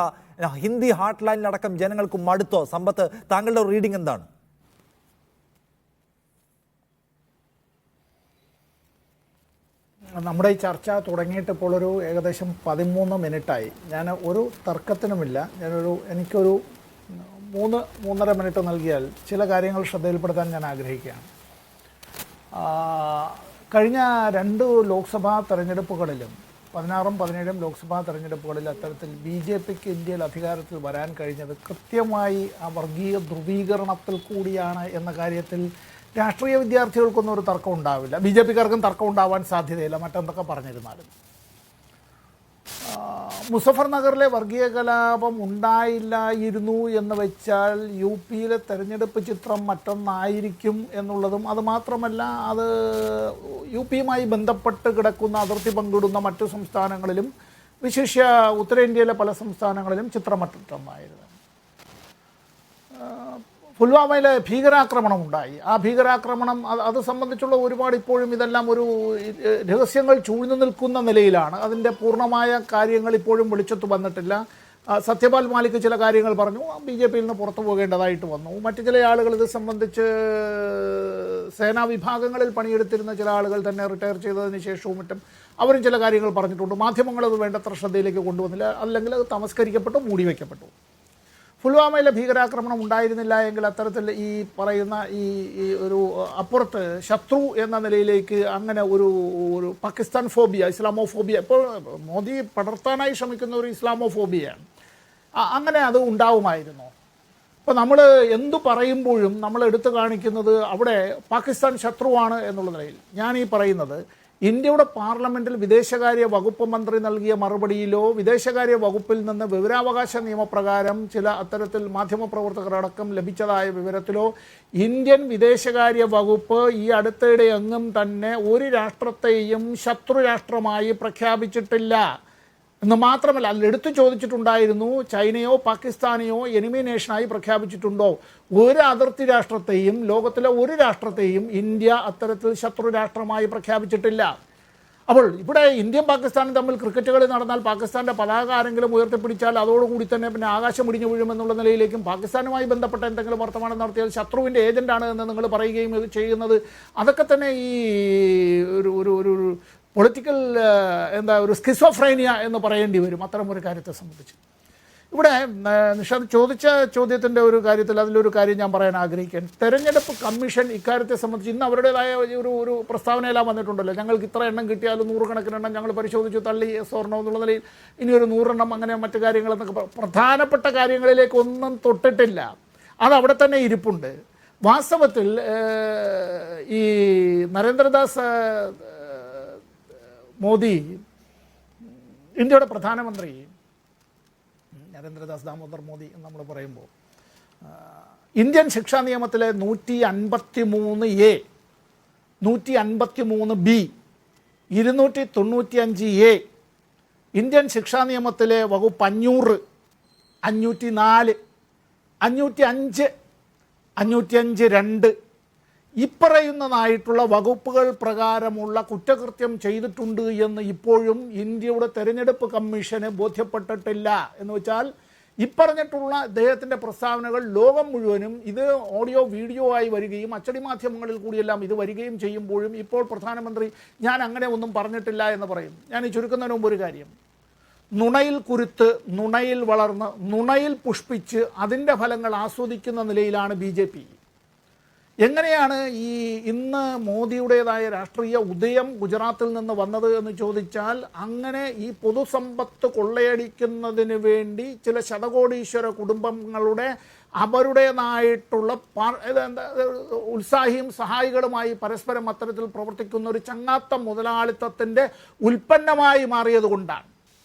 ഹിന്ദി ഹാർട്ട് ലൈനിലടക്കം ജനങ്ങൾക്ക് മടുത്തോ? സമ്പത്ത്, താങ്കളുടെ റീഡിംഗ് എന്താണ്? നമ്മുടെ ഈ ചർച്ച തുടങ്ങിയിട്ട് ഇപ്പോൾ ഒരു ഏകദേശം 13 മിനിറ്റായി. ഞാൻ ഒരു തർക്കത്തിനുമില്ല. എനിക്കൊരു 3-3.5 മിനിറ്റ് നൽകിയാൽ ചില കാര്യങ്ങൾ ശ്രദ്ധയിൽപ്പെടുത്താൻ ഞാൻ ആഗ്രഹിക്കുകയാണ്. കഴിഞ്ഞ 2 ലോക്സഭാ തെരഞ്ഞെടുപ്പുകളിലും 16ഉം 17ഉം ലോക്സഭാ തെരഞ്ഞെടുപ്പുകളിൽ അത്തരത്തിൽ BJPക്ക് ഇന്ത്യയിൽ അധികാരത്തിൽ വരാൻ കഴിഞ്ഞത് കൃത്യമായി ആ വർഗീയ ധ്രുവീകരണത്തിൽ കൂടിയാണ് എന്ന കാര്യത്തിൽ രാഷ്ട്രീയ വിദ്യാർത്ഥികൾക്കൊന്നും ഒരു തർക്കം ഉണ്ടാവില്ല. BJPക്കാർക്കും തർക്കം ഉണ്ടാവാൻ സാധ്യതയില്ല, മറ്റെന്തൊക്കെ പറഞ്ഞിരുന്നാലും. മുസഫർ നഗറിലെ വർഗീയ കലാപം ഉണ്ടായില്ലായിരുന്നു എന്ന് വെച്ചാൽ UPയിലെ തെരഞ്ഞെടുപ്പ് ചിത്രം മറ്റൊന്നായിരിക്കും എന്നുള്ളതും, അതുമാത്രമല്ല അത് UPയുമായി ബന്ധപ്പെട്ട് കിടക്കുന്ന അതിർത്തി പങ്കിടുന്ന മറ്റു സംസ്ഥാനങ്ങളിലും വിശേഷ്യ ഉത്തരേന്ത്യയിലെ പല സംസ്ഥാനങ്ങളിലും ചിത്രം മറ്റൊന്നായിരുന്നു. പുൽവാമയിലെ ഭീകരാക്രമണം ഉണ്ടായി. ആ ഭീകരാക്രമണം അത് സംബന്ധിച്ചുള്ള ഒരുപാട് ഇപ്പോഴും ഇതെല്ലാം ഒരു രഹസ്യങ്ങൾ ചൂഴ്ന്നു നിൽക്കുന്ന നിലയിലാണ്. അതിൻ്റെ പൂർണ്ണമായ കാര്യങ്ങൾ ഇപ്പോഴും വെളിച്ചത്ത് വന്നിട്ടില്ല. സത്യപാൽ മാലിക് ചില കാര്യങ്ങൾ പറഞ്ഞു, BJPയിൽ നിന്ന് പുറത്തു പോകേണ്ടതായിട്ട് വന്നു. മറ്റു ചില ആളുകൾ ഇത് സംബന്ധിച്ച് സേനാ വിഭാഗങ്ങളിൽ പണിയെടുത്തിരുന്ന ചില ആളുകൾ തന്നെ റിട്ടയർ ചെയ്തതിന് ശേഷവും മറ്റും അവരും ചില കാര്യങ്ങൾ പറഞ്ഞിട്ടുണ്ട്. മാധ്യമങ്ങളത് വേണ്ടത്ര ശ്രദ്ധയിലേക്ക് കൊണ്ടുവന്നില്ല, അല്ലെങ്കിൽ അത് തമസ്കരിക്കപ്പെട്ടു, മൂടിവെക്കപ്പെട്ടു. പുൽവാമയിലെ ഭീകരാക്രമണം ഉണ്ടായിരുന്നില്ല എങ്കിൽ അത്തരത്തിൽ ഈ പറയുന്ന ഈ ഒരു അപ്പുറത്ത് ശത്രു എന്ന നിലയിലേക്ക് അങ്ങനെ ഒരു പാകിസ്ഥാൻ ഫോബിയ, ഇസ്ലാമോഫോബിയ, ഇപ്പോൾ മോദി പടർത്താനായി ശ്രമിക്കുന്ന ഒരു ഇസ്ലാമോഫോബിയയാണ്, അങ്ങനെ അത് ഉണ്ടാവുമായിരുന്നു. ഇപ്പോൾ നമ്മൾ എന്തു പറയുമ്പോഴും നമ്മൾ എടുത്തു കാണിക്കുന്നത് അവിടെ പാകിസ്ഥാൻ ശത്രുവാണ് എന്നുള്ള നിലയിൽ. ഞാൻ ഈ പറയുന്നത് ഇന്ത്യയുടെ പാർലമെന്റിൽ വിദേശകാര്യ വകുപ്പ് മന്ത്രി നൽകിയ മറുപടിയിലോ വിദേശകാര്യ വകുപ്പിൽ നിന്ന് വിവരാവകാശ നിയമപ്രകാരം ചില അത്തരത്തിൽ മാധ്യമപ്രവർത്തകരടക്കം ലഭിച്ചതായ വിവരത്തിലോ ഇന്ത്യൻ വിദേശകാര്യ വകുപ്പ് ഈ അടുത്തിടെ എങ്ങും തന്നെ ഒരു രാഷ്ട്രത്തെയും ശത്രു രാഷ്ട്രമായി പ്രഖ്യാപിച്ചിട്ടില്ല എന്ന് മാത്രമല്ല, അതിൽ എടുത്തു ചോദിച്ചിട്ടുണ്ടായിരുന്നു ചൈനയോ പാകിസ്ഥാനെയോ എനിമി നേഷനായി പ്രഖ്യാപിച്ചിട്ടുണ്ടോ. ഒരു അതിർത്തി രാഷ്ട്രത്തെയും ലോകത്തിലെ ഒരു രാഷ്ട്രത്തെയും ഇന്ത്യ അത്തരത്തിൽ ശത്രു രാഷ്ട്രമായി പ്രഖ്യാപിച്ചിട്ടില്ല. അപ്പോൾ ഇവിടെ ഇന്ത്യയും പാകിസ്ഥാനും തമ്മിൽ ക്രിക്കറ്റ് കളി നടന്നാൽ പാകിസ്ഥാൻ്റെ പതാക ആരെങ്കിലും ഉയർത്തിപ്പിടിച്ചാൽ അതോടുകൂടി തന്നെ പിന്നെ ആകാശം ഇടിഞ്ഞു വീഴുമെന്നുള്ള നിലയിലേക്കും പാകിസ്ഥാനുമായി ബന്ധപ്പെട്ട എന്തെങ്കിലും വർത്തമാനം നടത്തിയാൽ ശത്രുവിൻ്റെ ഏജൻ്റാണ് എന്ന് നിങ്ങൾ പറയുകയും ചെയ്യുന്നത്, അതൊക്കെ തന്നെ ഈ ഒരു പൊളിറ്റിക്കൽ ഒരു സ്കിസോഫ്രേനിയ എന്ന് പറയേണ്ടി വരും അത്തരം ഒരു കാര്യത്തെ സംബന്ധിച്ച്. ഇവിടെ നിഷാദ് ചോദിച്ച ചോദ്യത്തിൻ്റെ ഒരു കാര്യത്തിൽ അതിലൊരു കാര്യം ഞാൻ പറയാൻ ആഗ്രഹിക്കാൻ, തെരഞ്ഞെടുപ്പ് കമ്മീഷൻ ഇക്കാര്യത്തെ സംബന്ധിച്ച് ഇന്ന് അവരുടേതായ ഒരു പ്രസ്താവനയെല്ലാം വന്നിട്ടുണ്ടല്ലോ. ഞങ്ങൾക്ക് ഇത്ര എണ്ണം കിട്ടിയാലും 100 കണക്കിന് എണ്ണം ഞങ്ങൾ പരിശോധിച്ചു തള്ളി സ്വർണ്ണം എന്നുള്ള നിലയിൽ ഇനിയൊരു 100 എണ്ണം അങ്ങനെ മറ്റു കാര്യങ്ങളെന്നൊക്കെ പ്രധാനപ്പെട്ട കാര്യങ്ങളിലേക്ക് ഒന്നും തൊട്ടിട്ടില്ല. അതവിടെ തന്നെ ഇരിപ്പുണ്ട്. വാസ്തവത്തിൽ ഈ നരേന്ദ്രദാസ് മോദി, ഇന്ത്യയുടെ പ്രധാനമന്ത്രി നരേന്ദ്രദാസ് ദാമോദർ മോദി എന്ന് നമ്മൾ പറയുമ്പോൾ ഇന്ത്യൻ ശിക്ഷാ നിയമത്തിലെ 153A, 153B, 295A, ഇന്ത്യൻ ശിക്ഷാ നിയമത്തിലെ വകുപ്പ് 500, 504, 505, 505(2) ഇപ്പറയുന്നതായിട്ടുള്ള വകുപ്പുകൾ പ്രകാരമുള്ള കുറ്റകൃത്യം ചെയ്തിട്ടുണ്ട് എന്ന് ഇപ്പോഴും ഇന്ത്യയുടെ തെരഞ്ഞെടുപ്പ് കമ്മീഷന് ബോധ്യപ്പെട്ടിട്ടില്ല. എന്ന് വെച്ചാൽ ഇപ്പറഞ്ഞിട്ടുള്ള അദ്ദേഹത്തിൻ്റെ പ്രസ്താവനകൾ ലോകം മുഴുവനും ഇത് ഓഡിയോ വീഡിയോ ആയി വരികയും അച്ചടി മാധ്യമങ്ങളിൽ കൂടിയെല്ലാം ഇത് വരികയും ചെയ്യുമ്പോഴും ഇപ്പോൾ പ്രധാനമന്ത്രി ഞാൻ അങ്ങനെ ഒന്നും പറഞ്ഞിട്ടില്ല എന്ന് പറയും. ഞാൻ ഈ ചുരുക്കുന്നതിന് മുമ്പ് ഒരു കാര്യം, നുണയിൽ കുരുത്ത്, നുണയിൽ വളർന്ന്, നുണയിൽ പുഷ്പിച്ച് അതിൻ്റെ ഫലങ്ങൾ ആസ്വദിക്കുന്ന നിലയിലാണ് BJP. എങ്ങനെയാണ് ഈ ഇന്ന് മോദിയുടേതായ രാഷ്ട്രീയ ഉദയം ഗുജറാത്തിൽ നിന്ന് വന്നത് എന്ന് ചോദിച്ചാൽ, അങ്ങനെ ഈ പൊതുസമ്പത്ത് കൊള്ളയടിക്കുന്നതിന് വേണ്ടി ചില ശതകോടീശ്വര കുടുംബങ്ങളുടെ അവരുടേതായിട്ടുള്ള ഉത്സാഹിയും സഹായികളുമായി പരസ്പരം അത്തരത്തിൽ പ്രവർത്തിക്കുന്ന ഒരു ചങ്ങാത്ത മുതലാളിത്തത്തിൻ്റെ ഉൽപ്പന്നമായി മാറിയതുകൊണ്ടാണ്.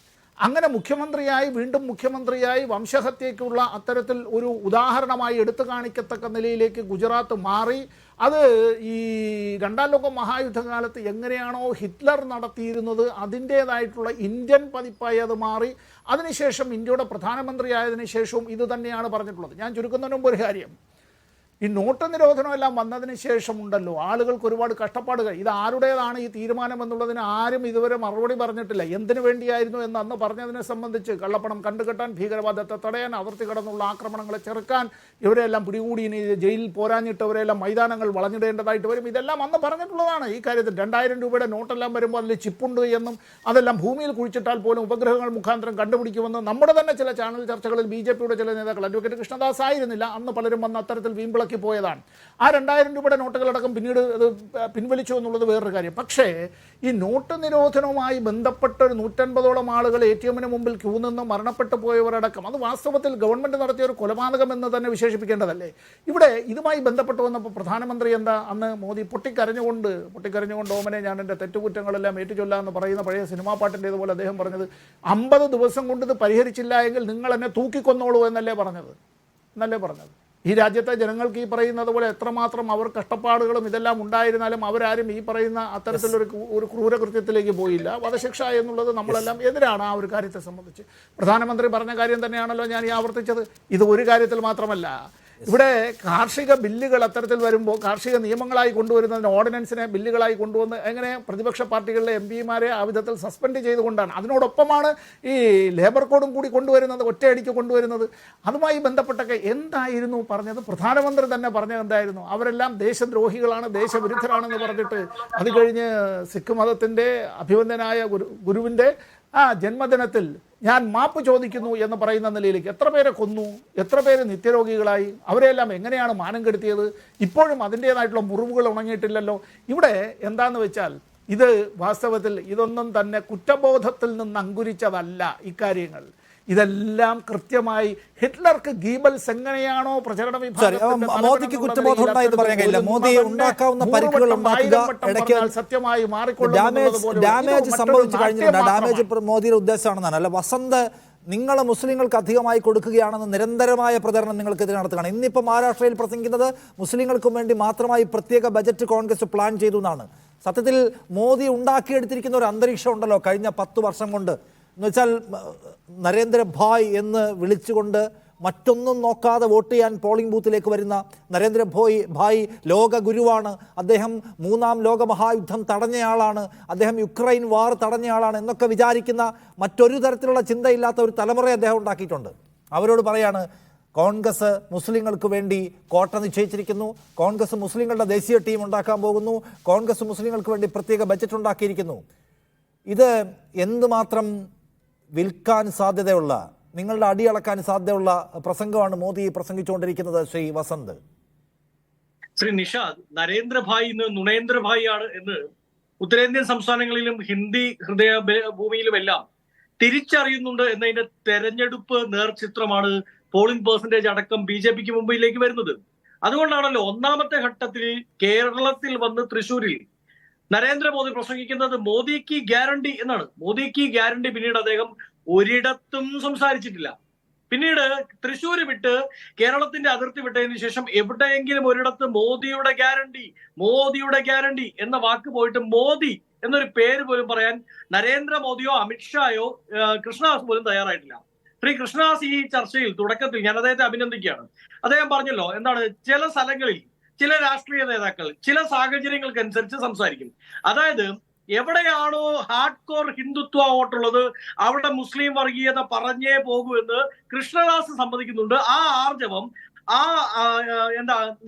അങ്ങനെ മുഖ്യമന്ത്രിയായി വീണ്ടും മുഖ്യമന്ത്രിയായി വംശഹത്യയ്ക്കുള്ള അത്തരത്തിൽ ഒരു ഉദാഹരണമായി എടുത്തു കാണിക്കത്തക്ക നിലയിലേക്ക് ഗുജറാത്ത് മാറി. അത് ഈ രണ്ടാം ലോക മഹായുദ്ധകാലത്ത് എങ്ങനെയാണോ ഹിറ്റ്ലർ നടത്തിയിരുന്നത് അതിൻ്റേതായിട്ടുള്ള ഇന്ത്യൻ പതിപ്പായി അത് മാറി. അതിനുശേഷം ഇന്ത്യയുടെ പ്രധാനമന്ത്രിയായതിനു ശേഷവും ഇത് തന്നെയാണ് പറഞ്ഞിട്ടുള്ളത്. ഞാൻ ചുരുക്കുന്നതിന് മുമ്പ് ഒരു കാര്യം, ഈ നോട്ട് നിരോധനമെല്ലാം വന്നതിന് ശേഷമുണ്ടല്ലോ ആളുകൾക്ക് ഒരുപാട് കഷ്ടപ്പാടുകൾ. ഇത് ആരുടേതാണ് ഈ തീരുമാനം എന്നുള്ളതിന് ആരും ഇതുവരെ മറുപടി പറഞ്ഞിട്ടില്ല. എന്തിനു വേണ്ടിയായിരുന്നു എന്ന് അന്ന് പറഞ്ഞതിനെ സംബന്ധിച്ച് കള്ളപ്പണം കണ്ടുകെട്ടാൻ, ഭീകരവാദത്തെ തടയാൻ, അതിർത്തി കടന്നുള്ള ആക്രമണങ്ങളെ ചെറുക്കാൻ, ഇവരെല്ലാം പിടികൂടി ഇനി ജയിലിൽ പോരാഞ്ഞിട്ട് അവരെല്ലാം മൈതാനങ്ങൾ വളഞ്ഞിടേണ്ടതായിട്ട് വരും. ഇതെല്ലാം അന്ന് പറഞ്ഞിട്ടുള്ളതാണ്. ഈ കാര്യത്തിൽ 2000 രൂപയുടെ നോട്ടെല്ലാം വരുമ്പോൾ അതിൽ ചിപ്പുണ്ട് എന്നും അതെല്ലാം ഭൂമിയിൽ കുഴിച്ചിട്ടാൽ പോലും ഉപഗ്രഹങ്ങൾ മുഖാന്തരം കണ്ടുപിടിക്കുമെന്നും നമ്മുടെ തന്നെ ചില ചാനൽ ചർച്ചകളിൽ BJPയുടെ ചില നേതാക്കൾ, അഡ്വക്കേറ്റ് കൃഷ്ണദാസ് ആയിരുന്നില്ല അന്ന്, പലരും വന്ന് അത്തരത്തിൽ വീമ്പിള പോയതാണ്. ആ 2000 രൂപയുടെ നോട്ടുകളടക്കം പിന്നീട് അത് പിൻവലിച്ചു എന്നുള്ളത് വേറൊരു കാര്യം. പക്ഷേ ഈ നോട്ട് നിരോധനവുമായി ബന്ധപ്പെട്ട ഒരു 150ഓളം ആളുകൾ ATM-ന് മുമ്പിൽ ക്യൂ നിന്ന് മരണപ്പെട്ടു പോയവരടക്കം, അത് വാസ്തവത്തിൽ ഗവൺമെന്റ് നടത്തിയ ഒരു കൊലപാതകം എന്ന് തന്നെ വിശേഷിപ്പിക്കേണ്ടതല്ലേ? ഇവിടെ ഇതുമായി ബന്ധപ്പെട്ട് വന്നപ്പോൾ പ്രധാനമന്ത്രി എന്താ അന്ന് മോദി പൊട്ടിക്കരഞ്ഞുകൊണ്ട് ഓമനെ ഞാൻ എൻ്റെ തെറ്റുകുറ്റങ്ങളെല്ലാം ഏറ്റുചൊല്ലാമെന്ന് പറയുന്ന പഴയ സിനിമാ പാട്ടിൻ്റേതുപോലെ അദ്ദേഹം പറഞ്ഞത് 50 ദിവസം കൊണ്ട് ഇത് പരിഹരിച്ചില്ല എങ്കിൽ നിങ്ങൾ എന്നെ തൂക്കിക്കൊന്നോളൂ എന്നല്ലേ പറഞ്ഞത്. ഈ രാജ്യത്തെ ജനങ്ങൾക്ക് ഈ പറയുന്നത് പോലെ എത്രമാത്രം അവർ കഷ്ടപ്പാടുകളും ഇതെല്ലാം ഉണ്ടായിരുന്നാലും അവരാരും ഈ പറയുന്ന അത്തരത്തിലൊരു ക്രൂരകൃത്യത്തിലേക്ക് പോയില്ല. വധശിക്ഷ എന്നുള്ളത് നമ്മളെല്ലാം എതിരാണ് ആ ഒരു കാര്യത്തെ സംബന്ധിച്ച്. പ്രധാനമന്ത്രി പറഞ്ഞ കാര്യം തന്നെയാണല്ലോ ഞാൻ ഈ ആവർത്തിച്ചത്. ഇത് ഒരു കാര്യത്തിൽ മാത്രമല്ല, ഇവിടെ കാർഷിക ബില്ലുകൾ അത്തരത്തിൽ വരുമ്പോൾ കാർഷിക നിയമങ്ങളായി കൊണ്ടുവരുന്നതിന് ഓർഡിനൻസിനെ ബില്ലുകളായി കൊണ്ടുവന്ന് എങ്ങനെ പ്രതിപക്ഷ പാർട്ടികളിലെ MP-മാരെ ആ വിധത്തിൽ സസ്പെൻഡ് ചെയ്തുകൊണ്ടാണ്. അതിനോടൊപ്പമാണ് ഈ ലേബർ കോഡും കൂടി കൊണ്ടുവരുന്നത്, ഒറ്റയടിക്ക് കൊണ്ടുവരുന്നത്. അതുമായി ബന്ധപ്പെട്ടൊക്കെ എന്തായിരുന്നു പറഞ്ഞത്? പ്രധാനമന്ത്രി തന്നെ പറഞ്ഞത് എന്തായിരുന്നു? അവരെല്ലാം ദേശദ്രോഹികളാണ്, ദേശവിരുദ്ധരാണെന്ന് പറഞ്ഞിട്ട് അത് കഴിഞ്ഞ് സിഖ് മതത്തിൻ്റെ അഭിവന്ദനായ ഗുരുവിൻ്റെ ജന്മദിനത്തിൽ ഞാൻ മാപ്പ് ചോദിക്കുന്നു എന്ന് പറയുന്ന നിലയിലേക്ക് എത്ര പേരെ കൊന്നു, എത്ര പേര് നിത്യരോഗികളായി, അവരെല്ലാം എങ്ങനെയാണ് മാനം കെടുത്തിയത്? ഇപ്പോഴും അതിൻ്റേതായിട്ടുള്ള മുറിവുകൾ ഉണങ്ങിയിട്ടില്ലല്ലോ. ഇവിടെ എന്താണെന്ന് വെച്ചാൽ ഇത് വാസ്തവത്തിൽ ഇതൊന്നും തന്നെ കുറ്റബോധത്തിൽ നിന്ന് അങ്കുരിച്ചതല്ല. ഇക്കാര്യങ്ങൾ ഇതെല്ലാം കൃത്യമായി ഹിറ്റ്ലർക്ക് ഗീബൽസ് എങ്ങനെയാണോ പ്രചരണ മോദിക്ക് കുറ്റബോധം ഉണ്ടായെന്ന് പറയാൻ കഴിയില്ല. മോദി ഉണ്ടാക്കാവുന്ന പരിക്കുകൾ ഉണ്ടാക്കുക, ഇടയ്ക്ക് സത്യമായി ഡാമേജ് സംഭവിച്ചു കഴിഞ്ഞിട്ടുണ്ട്. ഡാമേജ് മോദിയുടെ ഉദ്ദേശമാണെന്നാണ്. അല്ല, വസന്ത് നിങ്ങൾ മുസ്ലിങ്ങൾക്ക് അധികമായി കൊടുക്കുകയാണെന്ന് നിരന്തരമായ പ്രചരണം നിങ്ങൾക്കെതിരെ നടത്തുകയാണ്. ഇന്നിപ്പോൾ മഹാരാഷ്ട്രയിൽ പ്രസംഗിക്കുന്നത് മുസ്ലിങ്ങൾക്കും വേണ്ടി മാത്രമായി പ്രത്യേക ബജറ്റ് കോൺഗ്രസ് പ്ലാൻ ചെയ്തു എന്നാണ്. സത്യത്തിൽ മോദി ഉണ്ടാക്കിയെടുത്തിരിക്കുന്ന ഒരു അന്തരീക്ഷം ഉണ്ടല്ലോ കഴിഞ്ഞ 10 വർഷം കൊണ്ട്, എന്നുവെച്ചാൽ നരേന്ദ്ര ഭായ് എന്ന് വിളിച്ചുകൊണ്ട് മറ്റൊന്നും നോക്കാതെ വോട്ട് ചെയ്യാൻ പോളിംഗ് ബൂത്തിലേക്ക് വരുന്ന നരേന്ദ്ര ഭായ് ലോക ഗുരുവാണ്, അദ്ദേഹം 3ാം ലോക മഹായുദ്ധം തടഞ്ഞയാളാണ്, അദ്ദേഹം യുക്രൈൻ വാർ തടഞ്ഞയാളാണ് എന്നൊക്കെ വിചാരിക്കുന്ന മറ്റൊരു തരത്തിലുള്ള ചിന്തയില്ലാത്ത ഒരു തലമുറയെ അദ്ദേഹം ഉണ്ടാക്കിയിട്ടുണ്ട്. അവരോട് പറയാണ് കോൺഗ്രസ് മുസ്ലിങ്ങൾക്ക് വേണ്ടി കോട്ട നിശ്ചയിച്ചിരിക്കുന്നു, കോൺഗ്രസ് മുസ്ലിങ്ങളുടെ ദേശീയ ടീം ഉണ്ടാക്കാൻ പോകുന്നു, കോൺഗ്രസ് മുസ്ലിങ്ങൾക്ക് വേണ്ടി പ്രത്യേക ബജറ്റ് ഉണ്ടാക്കിയിരിക്കുന്നു. ഇത് എന്തുമാത്രം വിൽക്കാൻ സാധ്യതയുള്ള, നിങ്ങളുടെ അടിയളക്കാൻ സാധ്യതയുള്ള പ്രസംഗമാണ് മോദി പ്രസംഗിച്ചുകൊണ്ടിരിക്കുന്നത് ശ്രീ വസന്ത്? ശ്രീ നിഷാദ്, നരേന്ദ്രഭായ് ഇന്ന് നുണേന്ദ്രഭായ് ആണ് എന്ന് ഉത്തരേന്ത്യൻ സംസ്ഥാനങ്ങളിലും ഹിന്ദി ഹൃദയ ഭൂമിയിലുമെല്ലാം തിരിച്ചറിയുന്നുണ്ട് എന്നതിന്റെ തെരഞ്ഞെടുപ്പ് നേർചിത്രമാണ് പോളിംഗ് പെർസെന്റേജ് അടക്കം BJPക്ക് മുമ്പിലേക്ക് വരുന്നത്. അതുകൊണ്ടാണല്ലോ 1ാമത്തെ ഘട്ടത്തിൽ കേരളത്തിൽ വന്ന് തൃശ്ശൂരിൽ നരേന്ദ്രമോദി പ്രസംഗിക്കുന്നത് മോദി കി ഗ്യാരണ്ടി എന്നാണ്. മോദി കി ഗ്യാരണ്ടി പിന്നീട് അദ്ദേഹം ഒരിടത്തും സംസാരിച്ചിട്ടില്ല. പിന്നീട് തൃശ്ശൂർ വിട്ട് കേരളത്തിന്റെ അതിർത്തി വിട്ടതിന് ശേഷം എവിടെയെങ്കിലും ഒരിടത്ത് മോദിയുടെ ഗ്യാരണ്ടി എന്ന വാക്ക് പോയിട്ട് മോദി എന്നൊരു പേര് പോലും പറയാൻ നരേന്ദ്രമോദിയോ അമിത്ഷായോ കൃഷ്ണദാസ് പോലും തയ്യാറായിട്ടില്ല. ശ്രീ കൃഷ്ണദാസ് ഈ ചർച്ചയിൽ തുടക്കത്തിൽ ഞാൻ അദ്ദേഹത്തെ അഭിനന്ദിക്കുകയാണ്. അദ്ദേഹം പറഞ്ഞല്ലോ, എന്താണ്, ചില സ്ഥലങ്ങളിൽ ചില രാഷ്ട്രീയ നേതാക്കൾ ചില സാഹചര്യങ്ങൾക്കനുസരിച്ച് സംസാരിക്കും. അതായത് എവിടെയാണോ ഹാർഡ് കോർ ഹിന്ദുത്വ വോട്ടുള്ളത് അവിടെ മുസ്ലിം വർഗീയത പറഞ്ഞേ പോകൂ എന്ന് കൃഷ്ണദാസ് സമ്മതിക്കുന്നുണ്ട്. ആ ആർജവം, ആ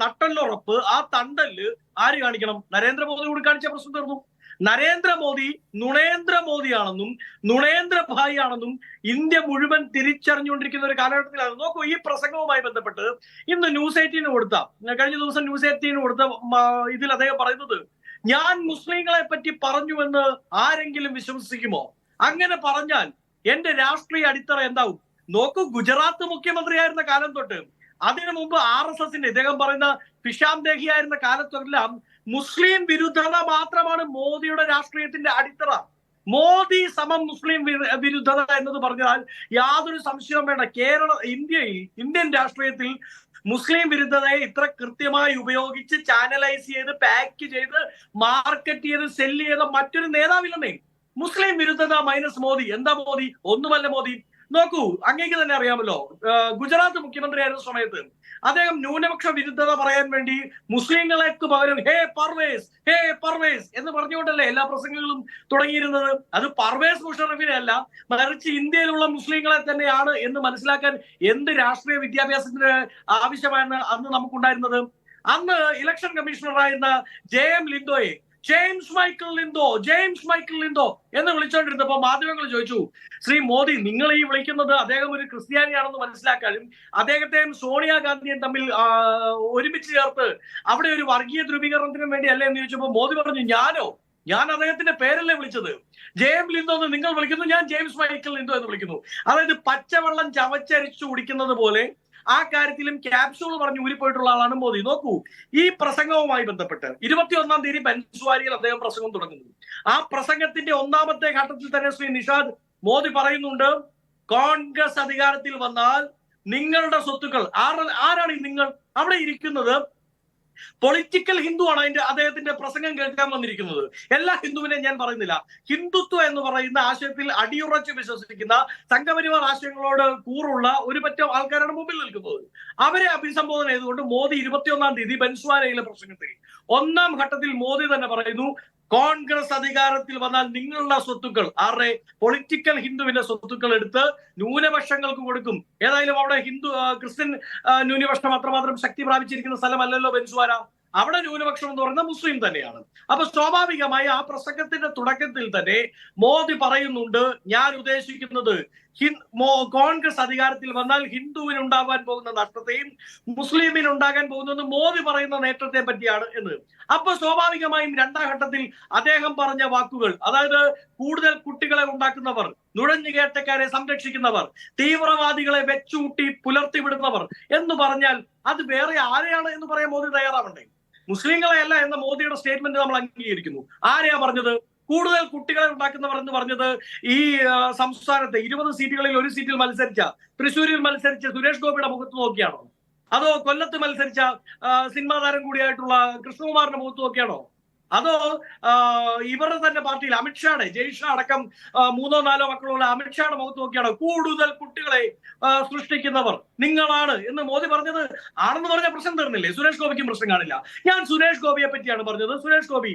നട്ടല്ലുറപ്പ്, ആ തണ്ടല് ആര് കാണിക്കണം? നരേന്ദ്രമോദി കൂടി കാണിച്ച പ്രശ്നം തീർന്നു. നരേന്ദ്രമോദി നുണേന്ദ്രമോദിയാണെന്നും നുണേന്ദ്രഭായ് ആണെന്നും ഇന്ത്യ മുഴുവൻ തിരിച്ചറിഞ്ഞുകൊണ്ടിരിക്കുന്ന ഒരു കാലഘട്ടത്തിലാണ്. നോക്കൂ, ഈ പ്രസംഗവുമായി ബന്ധപ്പെട്ട് ഇന്ന് ന്യൂസ് 18 കഴിഞ്ഞ ദിവസം ന്യൂസ് 18 കൊടുത്ത ഇതിൽ അദ്ദേഹം പറയുന്നത്, ഞാൻ മുസ്ലിങ്ങളെ പറ്റി പറഞ്ഞുവെന്ന് ആരെങ്കിലും വിശ്വസിക്കുമോ? അങ്ങനെ പറഞ്ഞാൽ എന്റെ രാഷ്ട്രീയ അടിത്തറ എന്താവും? നോക്കൂ, ഗുജറാത്ത് മുഖ്യമന്ത്രിയായിരുന്ന കാലം തൊട്ട് അതിനു മുമ്പ് RSSന്റെ ഇദ്ദേഹം പറയുന്ന ഫിഷാം ദേഹിയായിരുന്ന കാലത്തെല്ലാം മുസ്ലിം വിരുദ്ധത മാത്രമാണ് മോദിയുടെ രാഷ്ട്രീയത്തിന്റെ അടിത്തറ. മോദി സമം മുസ്ലിം വിരുദ്ധത എന്നത് പറഞ്ഞാൽ യാതൊരു സംശയവും വേണ്ട. ഇന്ത്യൻ രാഷ്ട്രീയത്തിൽ മുസ്ലിം വിരുദ്ധതയെ ഇത്ര കൃത്യമായി ഉപയോഗിച്ച് ചാനലൈസ് ചെയ്ത് പാക്ക് ചെയ്ത് മാർക്കറ്റ് ചെയ്ത് സെല്ല് ചെയ്ത മറ്റൊരു നേതാവില്ലെന്നേ. മുസ്ലിം വിരുദ്ധത മൈനസ് മോദി. എന്താ മോദി? ഒന്നുമല്ല മോദി. നോക്കൂ, അങ്ങേക്ക് തന്നെ അറിയാമല്ലോ, ഗുജറാത്ത് മുഖ്യമന്ത്രിയായിരുന്ന സമയത്ത് അദ്ദേഹം ന്യൂനപക്ഷ വിരുദ്ധത പറയാൻ വേണ്ടി മുസ്ലിങ്ങൾക്ക് പകരം ഹേ പർവേസ് എന്ന് പറഞ്ഞുകൊണ്ടല്ലേ എല്ലാ പ്രസംഗങ്ങളും തുടങ്ങിയിരുന്നത്. അത് പർവേസ് മുഷറഫിനെ അല്ല, മറിച്ച് ഇന്ത്യയിലുള്ള മുസ്ലിങ്ങളെ തന്നെയാണ് എന്ന് മനസ്സിലാക്കാൻ എന്ത് രാഷ്ട്രീയ വിദ്യാഭ്യാസത്തിന് ആവശ്യമാണ് അന്ന് നമുക്കുണ്ടായിരുന്നത്. അന്ന് ഇലക്ഷൻ കമ്മീഷണറായിരുന്ന ജെയിംസ് മൈക്കിൾ ലിന്തോ എന്ന് വിളിച്ചോണ്ടിരുന്നപ്പോ മാധ്യമങ്ങൾ ചോദിച്ചു, ശ്രീ മോദി, നിങ്ങൾ ഈ വിളിക്കുന്നത് അദ്ദേഹം ഒരു ക്രിസ്ത്യാനിയാണെന്ന് മനസ്സിലാക്കാനും അദ്ദേഹത്തെയും സോണിയാഗാന്ധിയും തമ്മിൽ ഒരുമിച്ച് ചേർത്ത് അവിടെ ഒരു വർഗീയ ധ്രുവീകരണത്തിനും വേണ്ടി അല്ലേ എന്ന് ചോദിച്ചപ്പോ മോദി പറഞ്ഞു, ഞാൻ അദ്ദേഹത്തിന്റെ പേരല്ലേ വിളിച്ചത്. ജെയിംസ് ലിന്തോ എന്ന് നിങ്ങൾ വിളിക്കുന്നു, ഞാൻ ജെയിംസ് മൈക്കിൾ ലിന്തോ എന്ന് വിളിക്കുന്നു. അതായത് പച്ചവെള്ളം ചവച്ചരിച്ചു കുടിക്കുന്നത് പോലെ ആ കാര്യത്തിലും ക്യാപ്സ്യൂൾ പറഞ്ഞ് ഊരിപ്പോയിട്ടുള്ള ആളാണ് മോദി. നോക്കൂ, ഈ പ്രസംഗവുമായി ബന്ധപ്പെട്ട് 21-ാം തീയതി ബൻസ്വാരിയിൽ അദ്ദേഹം പ്രസംഗം തുടങ്ങുന്നു. ആ പ്രസംഗത്തിന്റെ ഒന്നാമത്തെ ഘട്ടത്തിൽ തന്നെ ശ്രീ നിഷാദ്, മോദി പറയുന്നുണ്ട്, കോൺഗ്രസ് അധികാരത്തിൽ വന്നാൽ നിങ്ങളുടെ സ്വത്തുക്കൾ ആരാണ് ഈ നിങ്ങൾ? അവിടെ ഇരിക്കുന്നത് പൊളിറ്റിക്കൽ ഹിന്ദു ആണ് അദ്ദേഹത്തിന്റെ പ്രസംഗം കേൾക്കാൻ വന്നിരിക്കുന്നത്. എല്ലാ ഹിന്ദുവിനെയും ഞാൻ പറയുന്നില്ല. ഹിന്ദുത്വം എന്ന് പറയുന്ന ആശയത്തിൽ അടിയുറച്ച് വിശ്വസിക്കുന്ന സംഘപരിവാർ ആശയങ്ങളോട് കൂറുള്ള ഒരു പറ്റം ആൾക്കാരാണ് മുമ്പിൽ നിൽക്കുന്നത്. അവരെ അഭിസംബോധന ചെയ്തുകൊണ്ട് മോദി 21-ാം തീയതി ബൻസ്വാരയിലെ പ്രസംഗത്തിൽ ഒന്നാം ഘട്ടത്തിൽ മോദി തന്നെ പറയുന്നു, കോൺഗ്രസ് അധികാരത്തിൽ വന്നാൽ നിങ്ങളുടെ സ്വത്തുക്കൾ, ആരുടെ? പൊളിറ്റിക്കൽ ഹിന്ദുവിന്റെ സ്വത്തുക്കൾ എടുത്ത് ന്യൂനപക്ഷങ്ങൾക്ക് കൊടുക്കും. ഏതായാലും അവിടെ ക്രിസ്ത്യൻ ന്യൂനപക്ഷം അത്രമാത്രം ശക്തി പ്രാപിച്ചിരിക്കുന്ന സ്ഥലമല്ലല്ലോ ബൻസ്വാര. അവിടെ ന്യൂനപക്ഷം എന്ന് പറയുന്നത് മുസ്ലിം തന്നെയാണ്. അപ്പൊ സ്വാഭാവികമായി ആ പ്രസംഗത്തിന്റെ തുടക്കത്തിൽ തന്നെ മോദി പറയുന്നുണ്ട്, ഞാൻ ഉദ്ദേശിക്കുന്നത് കോൺഗ്രസ് അധികാരത്തിൽ വന്നാൽ ഹിന്ദുവിനുണ്ടാകാൻ പോകുന്ന നഷ്ടത്തെയും മുസ്ലിമിനുണ്ടാകാൻ പോകുന്നത് മോദി പറയുന്ന നേട്ടത്തെ പറ്റിയാണ് എന്ന്. അപ്പൊ സ്വാഭാവികമായും രണ്ടാം ഘട്ടത്തിൽ അദ്ദേഹം പറഞ്ഞ വാക്കുകൾ, അതായത് കൂടുതൽ കുട്ടികളെ ഉണ്ടാക്കുന്നവർ, നുഴഞ്ഞുകയറ്റക്കാരെ സംരക്ഷിക്കുന്നവർ, തീവ്രവാദികളെ വെച്ചൂട്ടി പുലർത്തിവിടുന്നവർ എന്ന് പറഞ്ഞാൽ അത് വേറെ ആരെയാണ് എന്ന് പറയാൻ മോദി തയ്യാറാവണ്ടേ? മുസ്ലിങ്ങളെയല്ല എന്ന മോദിയുടെ സ്റ്റേറ്റ്മെന്റ് നമ്മൾ അംഗീകരിക്കുന്നു. ആരെയാ പറഞ്ഞത്? കൂടുതൽ കുട്ടികളെ ഉണ്ടാക്കുന്നവർ എന്ന് പറഞ്ഞത് ഈ സംസ്ഥാനത്തെ 20 സീറ്റുകളിൽ 1 സീറ്റിൽ മത്സരിച്ച, തൃശ്ശൂരിൽ മത്സരിച്ച സുരേഷ് ഗോപിയുടെ മുഖത്ത് നോക്കിയാണോ? അതോ കൊല്ലത്ത് മത്സരിച്ച സിനിമാ താരം കൂടിയായിട്ടുള്ള കൃഷ്ണകുമാറിന്റെ മുഖത്ത് നോക്കിയാണോ? അതോ ഇവരുടെ തന്നെ പാർട്ടിയിൽ അമിത്ഷായുടെ, ജയ്ഷാ അടക്കം 3-4 മക്കളുള്ള അമിത്ഷായുടെ മുഖത്ത് നോക്കിയാണോ കൂടുതൽ കുട്ടികളെ സൃഷ്ടിക്കുന്നവർ നിങ്ങളാണ് എന്ന് മോദി പറഞ്ഞത്? ആണെന്ന് പറഞ്ഞ പ്രശ്നം തീർന്നില്ലേ? സുരേഷ് ഗോപിക്കും പ്രശ്നം കാണില്ല. ഞാൻ സുരേഷ് ഗോപിയെ പറ്റിയാണ് പറഞ്ഞത്. സുരേഷ് ഗോപി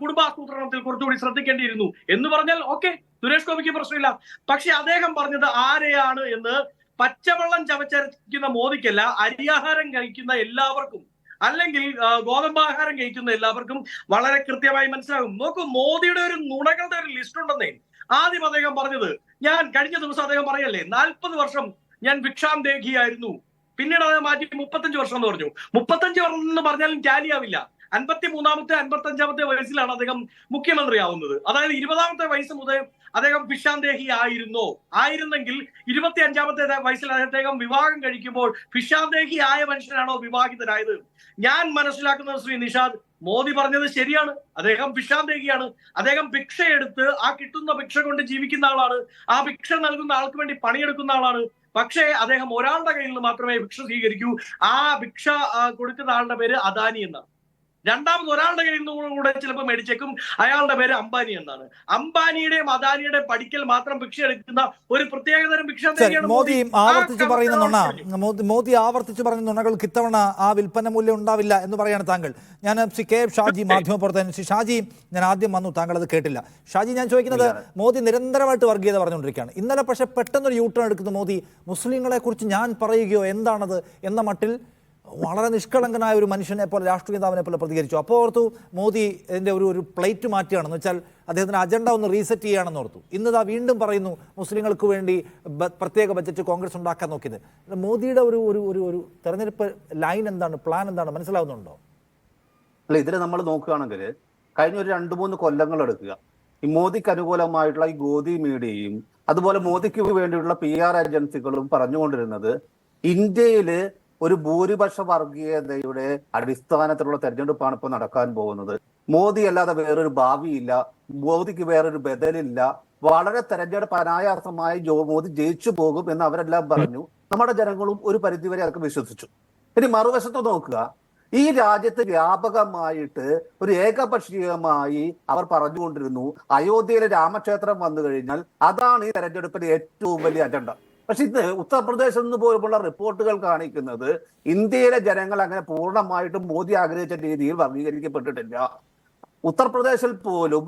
കുടുംബാസൂത്രണത്തിൽ കുറച്ചുകൂടി ശ്രദ്ധിക്കേണ്ടിയിരുന്നു എന്ന് പറഞ്ഞാൽ ഓക്കെ, സുരേഷ് ഗോപിക്ക് പ്രശ്നമില്ല. പക്ഷെ അദ്ദേഹം പറഞ്ഞത് ആരെയാണ് എന്ന് പച്ചവെള്ളം ചവച്ചരയ്ക്കുന്ന മോദിക്കല്ല, അരിയാഹാരം കഴിക്കുന്ന എല്ലാവർക്കും, അല്ലെങ്കിൽ ഗോതമ്പാഹാരം കഴിക്കുന്ന എല്ലാവർക്കും വളരെ കൃത്യമായി മനസ്സിലാകും. നോക്കൂ, മോദിയുടെ ഒരു നുണകളുടെ ഒരു ലിസ്റ്റ് ഉണ്ടെന്നേ. ആദ്യം അദ്ദേഹം പറഞ്ഞത്, ഞാൻ കഴിഞ്ഞ ദിവസം അദ്ദേഹം പറയല്ലേ, 40 വർഷം ഞാൻ ഭിക്ഷാം ദേഹിയായിരുന്നു. പിന്നീട് അദ്ദേഹം മാറ്റി 35 വർഷം എന്ന് പറഞ്ഞു. 35 വർഷം എന്ന് പറഞ്ഞാലും ടാലിയാവില്ല. 53-ാമത്തെ 55-ാമത്തെ വയസ്സിലാണ് അദ്ദേഹം മുഖ്യമന്ത്രിയാവുന്നത്. അതായത് 20-ാമത്തെ വയസ്സ് മുതൽ അദ്ദേഹം ഭിഷാന്തേഹി ആയിരുന്നെങ്കിൽ 25-ാമത്തെ വയസ്സിൽ അദ്ദേഹം വിവാഹം കഴിക്കുമ്പോൾ ഭിഷാന്തേഹി ആയ മനുഷ്യനാണോ വിവാഹിതനായത്? ഞാൻ മനസ്സിലാക്കുന്നത് ശ്രീ നിഷാദ്, മോദി പറഞ്ഞത് ശരിയാണ്. അദ്ദേഹം ഭിഷാന്തേഹിയാണ്. അദ്ദേഹം ഭിക്ഷയെടുത്ത് ആ കിട്ടുന്ന ഭിക്ഷ കൊണ്ട് ജീവിക്കുന്ന ആളാണ്. ആ ഭിക്ഷ നൽകുന്ന ആൾക്ക് വേണ്ടി പണിയെടുക്കുന്ന ആളാണ്. പക്ഷേ അദ്ദേഹം ഒരാളുടെ കയ്യിൽ നിന്ന് മാത്രമേ ഭിക്ഷ സ്വീകരിക്കൂ. ആ ഭിക്ഷ കൊടുക്കുന്ന ആളുടെ പേര് അദാനി എന്നാണ്. രണ്ടാമത് ഒരാളുടെ കയ്യിൽ നിന്നുകൂടെ ചിലപ്പോൾ മേടിച്ചേക്കും, അയാളുടെ പേര് അംബാനി എന്നാണ്. അംബാനിയുടെയും അദാനിയുടെയും പഠിക്കൽ മാത്രം ഭിക്ഷ എടുക്കുന്ന ഒരു പ്രത്യേകതരം ഭിക്ഷ. മോദി ആവർത്തിച്ച് പറയുന്ന നുണകൾക്ക് ഇത്തവണ ആ വിൽപ്പന മൂല്യം ഉണ്ടാവില്ല എന്ന് പറയാണ് താങ്കൾ. ഞാൻ ശ്രീ കെ എഫ് ഷാജി, മാധ്യമപ്രവർത്തകൻ. ശ്രീ ഷാജി, ഞാൻ ആദ്യം വന്നു, താങ്കൾ അത് കേട്ടില്ല. ഷാജി, ഞാൻ ചോദിക്കുന്നത്, മോദി നിരന്തരമായിട്ട് വർഗീയത പറഞ്ഞുകൊണ്ടിരിക്കുകയാണ്. ഇന്നലെ പക്ഷേ പെട്ടെന്നൊരു യൂട്ടേൺ എടുക്കുന്ന മോദി മുസ്ലിങ്ങളെ കുറിച്ച് ഞാൻ പറയുകയോ എന്താണത് എന്ന മട്ടിൽ വളരെ നിഷ്കളങ്കനായ ഒരു മനുഷ്യനെ പോലെ, രാഷ്ട്രീയ നേതാവിനെ പോലെ പ്രതികരിച്ചു. അപ്പോൾ ഓർത്തു മോദി ഇതിൻ്റെ ഒരു പ്ലേറ്റ് മാറ്റുകയാണെന്ന് വെച്ചാൽ അദ്ദേഹത്തിൻ്റെ അജണ്ട ഒന്ന് റീസെറ്റ് ചെയ്യുകയാണെന്ന് ഓർത്തു. ഇന്നതാ വീണ്ടും പറയുന്നു മുസ്ലിങ്ങൾക്ക് വേണ്ടി പ്രത്യേക ബജറ്റ് കോൺഗ്രസ് ഉണ്ടാക്കാൻ നോക്കിയത്. മോദിയുടെ ഒരു തെരഞ്ഞെടുപ്പ് ലൈൻ എന്താണ്, പ്ലാൻ എന്താണ്, മനസ്സിലാവുന്നുണ്ടോ? അല്ല, ഇതിൽ നമ്മൾ നോക്കുകയാണെങ്കിൽ കഴിഞ്ഞ ഒരു 2-3 കൊല്ലങ്ങൾ എടുക്കുക, ഈ മോദിക്ക് അനുകൂലമായിട്ടുള്ള ഈ ഗോദി മീഡിയയും അതുപോലെ മോദിക്ക് വേണ്ടിയുള്ള PR ഏജൻസികളും പറഞ്ഞുകൊണ്ടിരുന്നത് ഇന്ത്യയില് ഒരു ഭൂരിപക്ഷ വർഗീയതയുടെ അടിസ്ഥാനത്തിലുള്ള തെരഞ്ഞെടുപ്പാണ് ഇപ്പോൾ നടക്കാൻ പോകുന്നത്. മോദി അല്ലാതെ വേറൊരു ഭാവിയില്ല, മോദിക്ക് വേറൊരു ബദലില്ല, വളരെ തെരഞ്ഞെടുപ്പ് അനായാസമായി മോദി ജയിച്ചു പോകും എന്ന് അവരെല്ലാം പറഞ്ഞു. നമ്മുടെ ജനങ്ങളും ഒരു പരിധിവരെ അതൊക്കെ വിശ്വസിച്ചു. ഇനി മറുവശത്ത് നോക്കുക, ഈ രാജ്യത്ത് വ്യാപകമായിട്ട് ഒരു ഏകപക്ഷീയമായി അവർ പറഞ്ഞുകൊണ്ടിരുന്നു അയോധ്യയിലെ രാമക്ഷേത്രം വന്നു കഴിഞ്ഞാൽ അതാണ് ഈ തെരഞ്ഞെടുപ്പിന്റെ ഏറ്റവും വലിയ അജണ്ട. പക്ഷെ ഇന്ന് ഉത്തർപ്രദേശിൽ നിന്ന് പോലുള്ള റിപ്പോർട്ടുകൾ കാണിക്കുന്നത് ഇന്ത്യയിലെ ജനങ്ങൾ അങ്ങനെ പൂർണ്ണമായിട്ടും മോദി ആഗ്രഹിച്ച രീതിയിൽ വർഗീകരിക്കപ്പെട്ടിട്ടില്ല. ഉത്തർപ്രദേശിൽ പോലും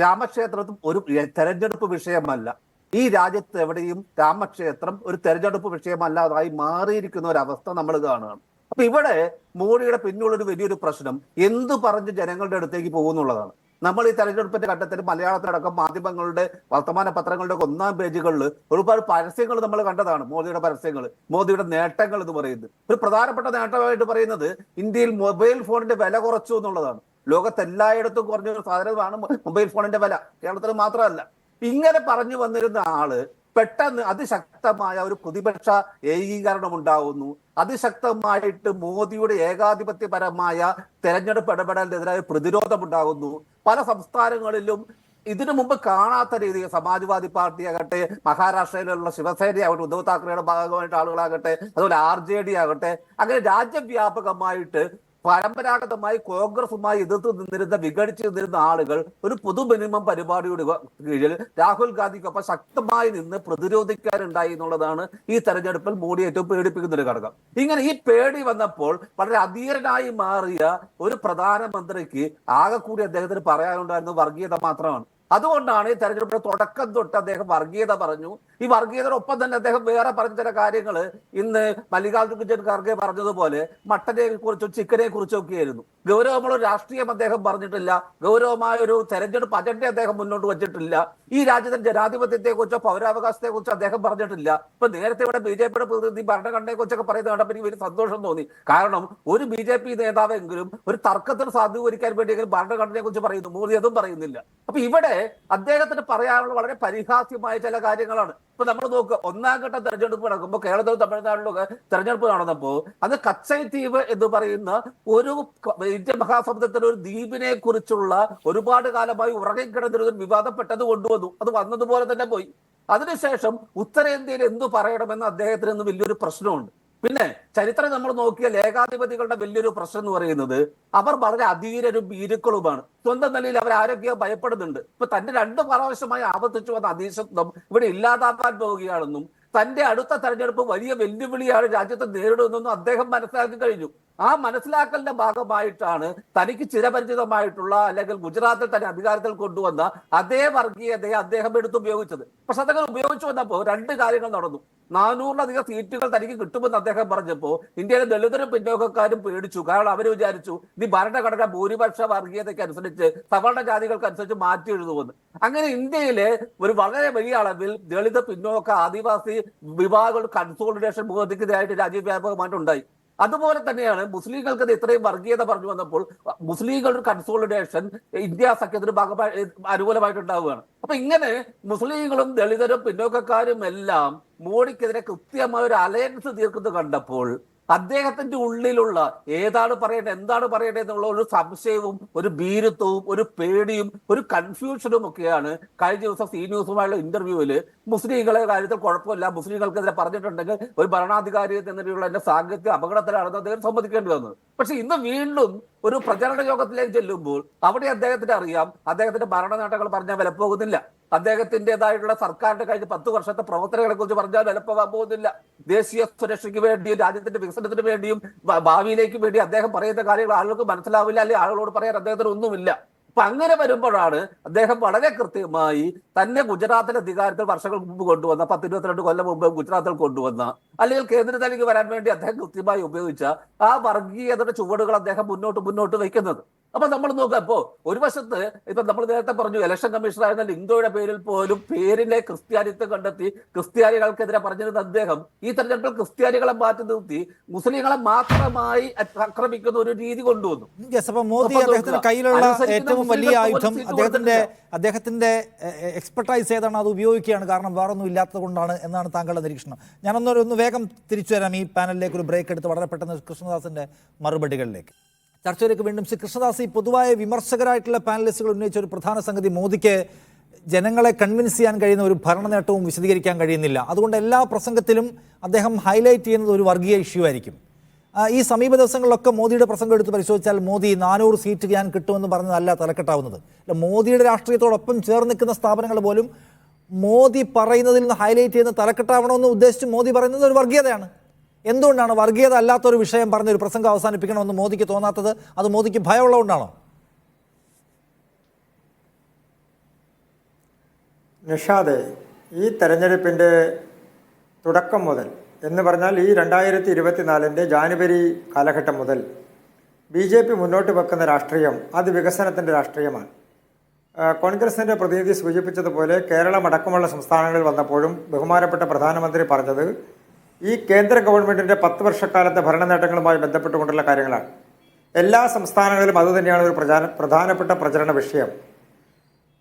രാമക്ഷേത്രത്തിൽ ഒരു തെരഞ്ഞെടുപ്പ് വിഷയമല്ല. ഈ രാജ്യത്ത് എവിടെയും രാമക്ഷേത്രം ഒരു തെരഞ്ഞെടുപ്പ് വിഷയമല്ലാതായി മാറിയിരിക്കുന്ന ഒരു അവസ്ഥ നമ്മൾ കാണുകയാണ്. അപ്പൊ ഇവിടെ മോഡിയുടെ പിന്നിലുള്ളൊരു വലിയൊരു പ്രശ്നം എന്തു പറഞ്ഞ് ജനങ്ങളുടെ അടുത്തേക്ക് പോകുന്നുള്ളതാണ്. നമ്മൾ ഈ തെരഞ്ഞെടുപ്പിന്റെ ഘട്ടത്തിൽ മലയാളത്തിലടക്കം മാധ്യമങ്ങളുടെ വർത്തമാന പത്രങ്ങളുടെ 1-ാം പേജുകളിൽ ഒരുപാട് പരസ്യങ്ങൾ നമ്മൾ കണ്ടതാണ്. മോദിയുടെ പരസ്യങ്ങൾ, മോദിയുടെ നേട്ടങ്ങൾ എന്ന് പറയുന്നത്. ഒരു പ്രധാനപ്പെട്ട നേട്ടമായിട്ട് പറയുന്നത് ഇന്ത്യയിൽ മൊബൈൽ ഫോണിന്റെ വില കുറച്ചു എന്നുള്ളതാണ്. ലോകത്തെല്ലായിടത്തും കുറഞ്ഞ ഒരു സാധനമാണ് മൊബൈൽ ഫോണിന്റെ വില, കേരളത്തിൽ മാത്രമല്ല. ഇങ്ങനെ പറഞ്ഞു വന്നിരുന്ന ആള് പെട്ടെന്ന് അതിശക്തമായ ഒരു പ്രതിപക്ഷ ഏകീകരണം ഉണ്ടാവുന്നു. അതിശക്തമായിട്ട് മോദിയുടെ ഏകാധിപത്യപരമായ തെരഞ്ഞെടുപ്പ് ഇടപെടലിനെതിരായ പ്രതിരോധം ഉണ്ടാകുന്നു. പല സംസ്ഥാനങ്ങളിലും ഇതിനു മുമ്പ് കാണാത്ത രീതിയിൽ സമാജ്വാദി പാർട്ടി ആകട്ടെ, മഹാരാഷ്ട്രയിലുള്ള ശിവസേനയാകട്ടെ, ഉദ്ധവ് താക്കറെയുടെ ഭാഗമായിട്ട് ആളുകളാകട്ടെ, അതുപോലെ RJD ആകട്ടെ, അങ്ങനെ രാജ്യവ്യാപകമായിട്ട് പരമ്പരാഗതമായി കോൺഗ്രസുമായി എതിർത്ത് നിന്നിരുന്ന, വിഘടിച്ചു നിന്നിരുന്ന ആളുകൾ ഒരു പൊതു മിനിമം പരിപാടിയുടെ കീഴിൽ രാഹുൽ ഗാന്ധിക്കൊപ്പം ശക്തമായി നിന്ന് പ്രതിരോധിക്കാനുണ്ടായി എന്നുള്ളതാണ് ഈ തെരഞ്ഞെടുപ്പിൽ മോഡി ഏറ്റവും പേടിപ്പിക്കുന്ന ഒരു ഘടകം. ഇങ്ങനെ ഈ പേടി വന്നപ്പോൾ വളരെ അധീരനായി മാറിയ ഒരു പ്രധാനമന്ത്രിക്ക് ആകെ കൂടി അദ്ദേഹത്തിന് പറയാനുണ്ടായിരുന്ന വർഗീയത മാത്രമാണ്. അതുകൊണ്ടാണ് ഈ തെരഞ്ഞെടുപ്പിന്റെ തുടക്കം തൊട്ട് അദ്ദേഹം വർഗീയത പറഞ്ഞു. ഈ വർഗീയതയോടൊപ്പം തന്നെ അദ്ദേഹം വേറെ പറഞ്ഞ ചില കാര്യങ്ങൾ ഇന്ന് മല്ലികാർജ്ജുൻ ഖാർഗെ പറഞ്ഞതുപോലെ മട്ടനെ കുറിച്ചും ചിക്കനെ കുറിച്ചും ഒക്കെ ആയിരുന്നു. ഗൗരവമുള്ള രാഷ്ട്രീയം അദ്ദേഹം പറഞ്ഞിട്ടില്ല. ഗൗരവമായ ഒരു തെരഞ്ഞെടുപ്പ് അജണ്ട അദ്ദേഹം മുന്നോട്ട് വെച്ചിട്ടില്ല. ഈ രാജ്യത്തിന്റെ ജനാധിപത്യത്തെ കുറിച്ചോ പൗരാവകാശത്തെ കുറിച്ചോ അദ്ദേഹം പറഞ്ഞിട്ടില്ല. ഇപ്പൊ നേരത്തെ ഇവിടെ BJPയുടെ പ്രതിനിധി ഭരണഘടനയെ കുറിച്ചൊക്കെ പറയുന്നത് കണ്ടപ്പോൾ എനിക്ക് വലിയ സന്തോഷം തോന്നി. കാരണം ഒരു BJP നേതാവെങ്കിലും ഒരു തർക്കത്തിന് സാധൂകരിക്കാൻ വേണ്ടിയെങ്കിലും ഭരണഘടനയെ കുറിച്ച് പറയുന്നു, മോദി അതും പറയുന്നില്ല. അപ്പൊ ഇവിടെ അദ്ദേഹത്തിന് പറയാനുള്ള വളരെ പരിഹാസ്യമായ ചില കാര്യങ്ങളാണ്. ഇപ്പൊ നമ്മൾ നോക്കുക, 1-ാം ഘട്ട തെരഞ്ഞെടുപ്പ് നടക്കുമ്പോൾ കേരളത്തിലും തമിഴ്നാട്ടിലൊക്കെ തെരഞ്ഞെടുപ്പ് നടന്നപ്പോൾ അത് കച്ചൈ ദ്വീപ് എന്ന് പറയുന്ന ഒരു ഇന്ത്യൻ മഹാസമുദ്രത്തിലെ ഒരു ദ്വീപിനെ കുറിച്ചുള്ള ഒരുപാട് കാലമായി ഉറങ്ങിക്കിടന്നിരുന്ന വിവാദപ്പെട്ടത് കൊണ്ടുവന്നു. അത് വന്നതുപോലെ തന്നെ പോയി. അതിനുശേഷം ഉത്തരേന്ത്യയിൽ എന്തു പറയണമെന്ന് അദ്ദേഹത്തിന് ഇന്ന് വലിയൊരു പ്രശ്നമുണ്ട്. പിന്നെ ചരിത്രം നമ്മൾ നോക്കിയാൽ ഏകാധിപതികളുടെ വലിയൊരു പ്രശ്നം എന്ന് പറയുന്നത് അവർ വളരെ അധീരരും ഭീരുക്കളുമാണ്. സ്വന്തം നിലയിൽ അവർ ആരോഗ്യം ഭയപ്പെടുന്നുണ്ട്. ഇപ്പൊ തന്റെ 2 പ്രാവശ്യമായി ആവർത്തിച്ചു വന്ന അധീശത്വം ഇവിടെ ഇല്ലാതാക്കാൻ പോവുകയാണെന്നും തന്റെ അടുത്ത തെരഞ്ഞെടുപ്പ് വലിയ വെല്ലുവിളിയാണ് രാജ്യത്തെ നേരിടുന്നതെന്നും അദ്ദേഹം മനസ്സിലാക്കി കഴിഞ്ഞു. ആ മനസ്സിലാക്കലിന്റെ ഭാഗമായിട്ടാണ് തനിക്ക് ചിരപരിചിതമായിട്ടുള്ള അല്ലെങ്കിൽ ഗുജറാത്തിൽ തന്നെ അധികാരത്തിൽ കൊണ്ടുവന്ന അതേ വർഗീയതയെ അദ്ദേഹം എടുത്തുപയോഗിച്ചത്. പക്ഷെ അദ്ദേഹം ഉപയോഗിച്ചു വന്നപ്പോൾ 2 കാര്യങ്ങൾ നടന്നു. 400-ലധികം സീറ്റുകൾ തനിക്ക് കിട്ടുമെന്ന് അദ്ദേഹം പറഞ്ഞപ്പോൾ ഇന്ത്യയിലെ ദളിതരും പിന്നോക്കക്കാരും പേടിച്ചു. കാരണം അവർ വിചാരിച്ചു ഇനി ഭരണഘടന ഭൂരിപക്ഷ വർഗീയതയ്ക്ക് അനുസരിച്ച് സവർണ ജാതികൾക്ക് അനുസരിച്ച് മാറ്റി എഴുതുമെന്ന്. അങ്ങനെ ഇന്ത്യയിലെ ഒരു വളരെ വലിയ അളവിൽ ദളിത് പിന്നോക്ക ആദിവാസി വിഭാഗങ്ങളുടെ കൺസോളിഡേഷൻ മോദിക്കെതിരായിട്ട് രാജ്യവ്യാപകമായിട്ടുണ്ടായി. അതുപോലെ തന്നെയാണ് മുസ്ലിങ്ങൾക്ക് ഇത്രയും വർഗീയത പറഞ്ഞു വന്നപ്പോൾ മുസ്ലിങ്ങളുടെ കൺസോളിഡേഷൻ ഇന്ത്യ സഖ്യത്തിന് ഭാഗമായി അനുകൂലമായിട്ടുണ്ടാവുകയാണ്. അപ്പൊ ഇങ്ങനെ മുസ്ലിങ്ങളും ദളിതരും പിന്നോക്കക്കാരും എല്ലാം മോഡിക്കെതിരെ കൃത്യമായ ഒരു അലയൻസ് തീർക്കുന്നത് കണ്ടപ്പോൾ അദ്ദേഹത്തിന്റെ ഉള്ളിലുള്ള ഏതാണ് പറയേണ്ടത്, എന്താണ് പറയേണ്ടത് എന്നുള്ള ഒരു സംശയവും ഒരു ഭീരുത്വവും ഒരു പേടിയും ഒരു കൺഫ്യൂഷനും ഒക്കെയാണ് കഴിഞ്ഞ ദിവസം സി ന്യൂസുമായുള്ള ഇന്റർവ്യൂവിൽ മുസ്ലിങ്ങളെ കാര്യത്തിൽ കുഴപ്പമില്ല, മുസ്ലിങ്ങൾക്കെതിരെ പറഞ്ഞിട്ടുണ്ടെങ്കിൽ ഒരു ഭരണാധികാരി എന്നതിലുള്ള എന്റെ സാങ്കത്യം അപകടത്തിലാണെന്ന് അദ്ദേഹം സമ്മതിക്കേണ്ടി വന്നത്. പക്ഷെ ഇന്ന് വീണ്ടും ഒരു പ്രചരണ യോഗത്തിലേക്ക് ചെല്ലുമ്പോൾ അവിടെ അദ്ദേഹത്തിന് അറിയാം അദ്ദേഹത്തിന്റെ ഭരണ നേട്ടങ്ങൾ പറഞ്ഞാൽ വില പോകുന്നില്ല. അദ്ദേഹത്തിൻ്റെതായിട്ടുള്ള സർക്കാരിന്റെ കഴിഞ്ഞ 10 വർഷത്തെ പ്രവർത്തനങ്ങളെ കുറിച്ച് പറഞ്ഞാൽ വിലപ്പോകാൻ പോകുന്നില്ല. ദേശീയ സുരക്ഷയ്ക്ക് വേണ്ടിയും രാജ്യത്തിന്റെ വികസനത്തിന് വേണ്ടിയും ഭാവിയിലേക്ക് വേണ്ടി അദ്ദേഹം പറയുന്ന കാര്യങ്ങൾ ആളുകൾക്ക് മനസ്സിലാവില്ല, അല്ലെങ്കിൽ ആളുകളോട് പറയാൻ അദ്ദേഹത്തിന് ഒന്നുമില്ല. അപ്പൊ അങ്ങനെ വരുമ്പോഴാണ് അദ്ദേഹം വളരെ കൃത്യമായി തന്നെ ഗുജറാത്തിലെ അധികാരത്തിൽ വർഷങ്ങൾക്ക് മുമ്പ് കൊണ്ടുവന്ന 10-22 കൊല്ലം മുമ്പ് ഗുജറാത്തിൽ കൊണ്ടുവന്ന അല്ലെങ്കിൽ കേന്ദ്രത്തിലേക്ക് വരാൻ വേണ്ടി അദ്ദേഹം കൃത്യമായി ഉപയോഗിച്ച ആ വർഗീയതയുടെ ചുവടുകൾ അദ്ദേഹം മുന്നോട്ട് വയ്ക്കുന്നത്. അപ്പൊ നമ്മൾ നോക്കപ്പോ ഒരു വശത്ത് ഇപ്പൊ നമ്മൾ നേരത്തെ പറഞ്ഞു ഇലക്ഷൻ കമ്മീഷണറായിരുന്ന ലിംഗോയുടെ പേരിൽ പോലും പേരിലെ ക്രിസ്ത്യാനിത്വം കണ്ടെത്തി ക്രിസ്ത്യാനികൾക്കെതിരെ പറഞ്ഞിരുന്ന അദ്ദേഹം ഈ തെരഞ്ഞെടുപ്പിൽ ക്രിസ്ത്യാനികളെ മാറ്റി നിർത്തി മുസ്ലിങ്ങളെ മാത്രമായി ആക്രമിക്കുന്ന ഒരു രീതി കൊണ്ടുവന്നു. അപ്പൊ മോദി അദ്ദേഹത്തിന്റെ കയ്യിലുള്ള ഏറ്റവും വലിയ ആയുധം അദ്ദേഹത്തിന്റെ എക്സ്പെർട്ടൈസ് ഏതാണ് അത് ഉപയോഗിക്കുകയാണ്. കാരണം വേറൊന്നും ഇല്ലാത്തത് കൊണ്ടാണ് എന്നാണ് താങ്കളുടെ നിരീക്ഷണം. ഞാനൊന്ന് വേഗം തിരിച്ചു വരാം ഈ പാനലിലേക്ക്, ഒരു ബ്രേക്ക് എടുത്ത് വളരെ പെട്ടെന്ന് കൃഷ്ണദാസിന്റെ മറുപടികളിലേക്ക്. ചർച്ചയിലേക്ക് വീണ്ടും ശ്രീ കൃഷ്ണദാസ്, ഈ പൊതുവായ വിമർശകരായിട്ടുള്ള പാനലിസ്റ്റുകൾ ഉന്നയിച്ച ഒരു പ്രധാന സംഗതി മോദിക്ക് ജനങ്ങളെ കൺവിൻസ് ചെയ്യാൻ കഴിയുന്ന ഒരു ഭരണ നേട്ടവും വിശദീകരിക്കാൻ കഴിയുന്നില്ല. അതുകൊണ്ട് എല്ലാ പ്രസംഗത്തിലും അദ്ദേഹം ഹൈലൈറ്റ് ചെയ്യുന്നത് ഒരു വർഗീയ ഇഷ്യൂ ആയിരിക്കും. ഈ സമീപ ദിവസങ്ങളിലൊക്കെ മോദിയുടെ പ്രസംഗം എടുത്ത് പരിശോധിച്ചാൽ മോദി 400 സീറ്റ് ഞാൻ കിട്ടുമെന്ന് പറഞ്ഞതല്ല തലക്കെട്ടാവുന്നത്. അല്ല, മോദിയുടെ രാഷ്ട്രീയത്തോടൊപ്പം ചേർന്ന് നിൽക്കുന്ന സ്ഥാപനങ്ങൾ പോലും മോദി പറയുന്നതിൽ നിന്ന് ഹൈലൈറ്റ് ചെയ്യുന്ന തലക്കെട്ടാവണമെന്ന് ഉദ്ദേശിച്ച് മോദി പറയുന്നത് ഒരു വർഗീയതയാണ്. എന്തുകൊണ്ടാണ് വർഗീയത അല്ലാത്തൊരു വിഷയം പറഞ്ഞൊരു പ്രസംഗം അവസാനിപ്പിക്കണമെന്ന് മോദിക്ക് തോന്നാത്തത്? അത് മോദിക്ക് ഭയമുള്ളതുകൊണ്ടാണോ? നിഷാദെ, ഈ തെരഞ്ഞെടുപ്പിൻ്റെ തുടക്കം മുതൽ എന്ന് പറഞ്ഞാൽ ഈ 2024 ജാനുവരി കാലഘട്ടം മുതൽ BJP മുന്നോട്ട് വെക്കുന്ന രാഷ്ട്രീയം അത് വികസനത്തിൻ്റെ രാഷ്ട്രീയമാണ്. കോൺഗ്രസിൻ്റെ പ്രതിനിധി സൂചിപ്പിച്ചതുപോലെ കേരളമടക്കമുള്ള സംസ്ഥാനങ്ങളിൽ വന്നപ്പോഴും ബഹുമാനപ്പെട്ട പ്രധാനമന്ത്രി പറഞ്ഞത് ഈ കേന്ദ്ര ഗവൺമെൻറ്റിൻ്റെ 10 വർഷക്കാലത്തെ ഭരണ നേട്ടങ്ങളുമായി ബന്ധപ്പെട്ടുകൊണ്ടുള്ള കാര്യങ്ങളാണ്. എല്ലാ സംസ്ഥാനങ്ങളിലും അതുതന്നെയാണ് ഒരു പ്രധാനപ്പെട്ട പ്രചരണ വിഷയം.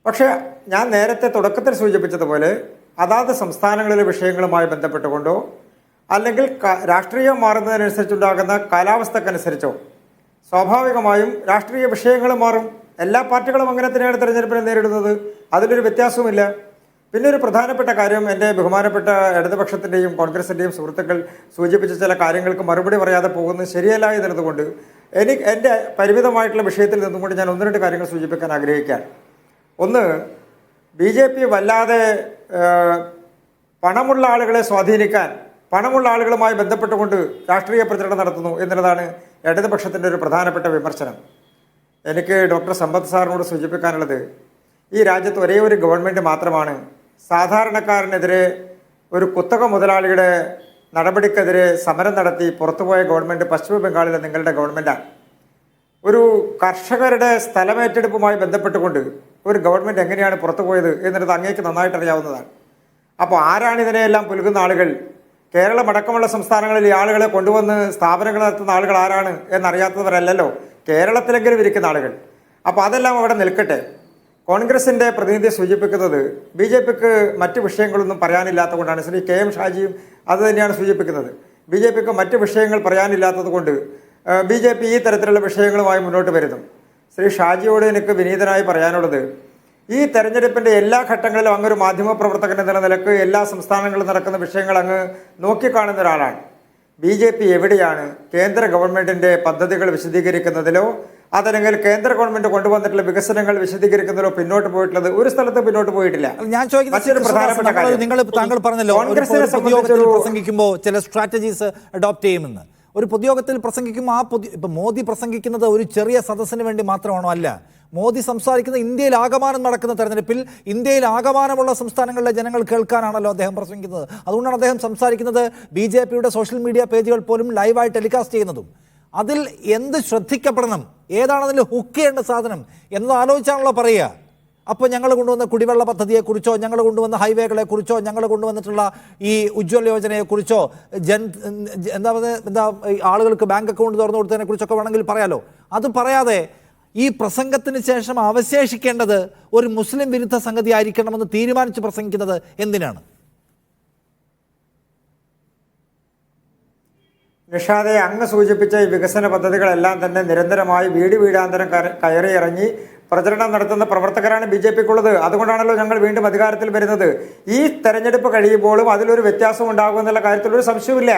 പക്ഷേ ഞാൻ നേരത്തെ തുടക്കത്തിൽ സൂചിപ്പിച്ചതുപോലെ അതാത് സംസ്ഥാനങ്ങളിലെ വിഷയങ്ങളുമായി ബന്ധപ്പെട്ടുകൊണ്ടോ അല്ലെങ്കിൽ രാഷ്ട്രീയം മാറുന്നതിനനുസരിച്ചുണ്ടാകുന്ന കാലാവസ്ഥക്കനുസരിച്ചോ സ്വാഭാവികമായും രാഷ്ട്രീയ വിഷയങ്ങളും മാറും. എല്ലാ പാർട്ടികളും അങ്ങനെ തന്നെയാണ് തെരഞ്ഞെടുപ്പിനെ നേരിടുന്നത്. അതിലൊരു വ്യത്യാസവുമില്ല. പിന്നെ ഒരു പ്രധാനപ്പെട്ട കാര്യം, എൻ്റെ ബഹുമാനപ്പെട്ട ഇടതുപക്ഷത്തിൻ്റെയും കോൺഗ്രസിൻ്റെയും സുഹൃത്തുക്കൾ സൂചിപ്പിച്ച ചില കാര്യങ്ങൾക്ക് മറുപടി പറയാതെ പോകുന്നത് ശരിയല്ല എന്നുള്ളതുകൊണ്ട് എൻ്റെ പരിമിതമായിട്ടുള്ള വിഷയത്തിൽ നിന്നുകൊണ്ട് ഞാൻ 1-2 കാര്യങ്ങൾ സൂചിപ്പിക്കാൻ ആഗ്രഹിക്കുകയാണ്. ഒന്ന്, BJP വല്ലാതെ പണമുള്ള ആളുകളെ സ്വാധീനിക്കാൻ പണമുള്ള ആളുകളുമായി ബന്ധപ്പെട്ടുകൊണ്ട് രാഷ്ട്രീയ പ്രചരണം നടത്തുന്നു എന്നുള്ളതാണ് ഇടതുപക്ഷത്തിൻ്റെ ഒരു പ്രധാനപ്പെട്ട വിമർശനം. എനിക്ക് ഡോക്ടർ സമ്പത്ത് സാറിനോട് സൂചിപ്പിക്കാനുള്ളത്, ഈ രാജ്യത്ത് ഒരേ ഒരു ഗവൺമെൻറ് മാത്രമാണ് സാധാരണക്കാരനെതിരെ ഒരു കുത്തക മുതലാളിയുടെ നടപടിക്കെതിരെ സമരം നടത്തി പുറത്തുപോയ ഗവൺമെൻറ് പശ്ചിമ ബംഗാളിലെ നിങ്ങളുടെ ഗവൺമെൻറ്റാണ്. ഒരു കർഷകരുടെ സ്ഥലമേറ്റെടുപ്പുമായി ബന്ധപ്പെട്ടുകൊണ്ട് ഒരു ഗവൺമെൻറ് എങ്ങനെയാണ് പുറത്തുപോയത് എന്നുള്ളത് അങ്ങേക്ക് നന്നായിട്ട് അറിയാവുന്നതാണ്. അപ്പോൾ ആരാണ് ഇതിനെയെല്ലാം പുലുകുന്ന ആളുകൾ? കേരളമടക്കമുള്ള സംസ്ഥാനങ്ങളിൽ ഈ ആളുകളെ കൊണ്ടുവന്ന് സ്ഥാപനങ്ങൾ നടത്തുന്ന ആളുകൾ ആരാണ് എന്നറിയാത്തവരല്ലല്ലോ കേരളത്തിലെങ്കിലും ഇരിക്കുന്ന ആളുകൾ. അപ്പോൾ അതെല്ലാം അവിടെ നിൽക്കട്ടെ. കോൺഗ്രസിൻ്റെ പ്രതിനിധി സൂചിപ്പിക്കുന്നത് BJPക്ക് മറ്റ് വിഷയങ്ങളൊന്നും പറയാനില്ലാത്തത് കൊണ്ടാണ്. ശ്രീ KM ഷാജിയും അത് തന്നെയാണ് സൂചിപ്പിക്കുന്നത്. BJPക്ക് മറ്റ് വിഷയങ്ങൾ പറയാനില്ലാത്തത് കൊണ്ട് BJP ഈ തരത്തിലുള്ള വിഷയങ്ങളുമായി മുന്നോട്ട് വരുന്നു. ശ്രീ ഷാജിയോട് എനിക്ക് വിനീതനായി പറയാനുള്ളത്, ഈ തെരഞ്ഞെടുപ്പിൻ്റെ എല്ലാ ഘട്ടങ്ങളിലും അങ്ങൊരു മാധ്യമപ്രവർത്തകൻ എന്ന നിലക്ക് എല്ലാ സംസ്ഥാനങ്ങളിലും നടക്കുന്ന വിഷയങ്ങൾ അങ്ങ് നോക്കിക്കാണുന്ന ഒരാളാണ്. BJP എവിടെയാണ് കേന്ദ്ര ഗവൺമെൻറ്റിൻ്റെ പദ്ധതികൾ വിശദീകരിക്കുന്നതിലോ അതല്ലെങ്കിൽ കേന്ദ്ര ഗവൺമെൻറ് കൊണ്ടുവന്നിട്ടുള്ള വികസനങ്ങൾ വിശദീകരിക്കുന്നതിലോ പിന്നോട്ട് പോയിട്ടുള്ളത്? ഒരു സ്ഥലത്ത് പിന്നോട്ട് പോയിട്ടില്ല. ഞാൻ ചോദിക്കുന്നത് പ്രധാനപ്പെട്ട കാര്യം, താങ്കൾ പറഞ്ഞല്ലോ പൊതുയോഗത്തിൽ പ്രസംഗിക്കുമ്പോൾ ചില സ്ട്രാറ്റജീസ് അഡോപ്റ്റ് ചെയ്യുമെന്ന്. ഒരു പൊതുയോഗത്തിൽ പ്രസംഗിക്കുമ്പോൾ ഇപ്പം മോദി പ്രസംഗിക്കുന്നത് ഒരു ചെറിയ സദസ്സിന് വേണ്ടി മാത്രമാണോ? അല്ല, മോദി സംസാരിക്കുന്ന ഇന്ത്യയിൽ ആകമാനം നടക്കുന്ന തെരഞ്ഞെടുപ്പിൽ ഇന്ത്യയിൽ ആകമാനമുള്ള സംസ്ഥാനങ്ങളിലെ ജനങ്ങൾ കേൾക്കാനാണല്ലോ അദ്ദേഹം പ്രസംഗിക്കുന്നത്. അതുകൊണ്ടാണ് അദ്ദേഹം സംസാരിക്കുന്നത് BJPയുടെ സോഷ്യൽ മീഡിയ പേജുകൾ പോലും ലൈവായി ടെലികാസ്റ്റ് ചെയ്യുന്നതും. അതിൽ എന്ത് ശ്രദ്ധിക്കപ്പെടണം, ഏതാണ് അതിൽ ഹുക്ക് ചെയ്യേണ്ട സാധനം എന്നത് ആലോചിച്ചാണല്ലോ പറയുക. അപ്പോൾ ഞങ്ങൾ കൊണ്ടുവന്ന കുടിവെള്ള പദ്ധതിയെക്കുറിച്ചോ ഞങ്ങൾ കൊണ്ടുവന്ന ഹൈവേകളെക്കുറിച്ചോ ഞങ്ങൾ കൊണ്ടുവന്നിട്ടുള്ള ഈ ഉജ്ജ്വല യോജനയെക്കുറിച്ചോ എന്താ ആളുകൾക്ക് ബാങ്ക് അക്കൗണ്ട് തുറന്നു കൊടുത്തതിനെ കുറിച്ചൊക്കെ വേണമെങ്കിൽ പറയാലോ. അത് പറയാതെ ഈ പ്രസംഗത്തിന് ശേഷം അവശേഷിക്കേണ്ടത് ഒരു മുസ്ലിം വിരുദ്ധ സംഗതി ആയിരിക്കണമെന്ന് തീരുമാനിച്ച് പ്രസംഗിക്കുന്നത് എന്തിനാണ്? നിഷാദെ, അങ്ങ് സൂചിപ്പിച്ച ഈ വികസന പദ്ധതികളെല്ലാം തന്നെ നിരന്തരമായി വീടാന്തരം കയറി ഇറങ്ങി പ്രചരണം നടത്തുന്ന പ്രവർത്തകരാണ് BJPക്കുള്ളത്. അതുകൊണ്ടാണല്ലോ ഞങ്ങൾ വീണ്ടും അധികാരത്തിൽ വരുന്നത്. ഈ തെരഞ്ഞെടുപ്പ് കഴിയുമ്പോഴും അതിലൊരു വ്യത്യാസം ഉണ്ടാകുമെന്നുള്ള കാര്യത്തിലൊരു സംശയമില്ല.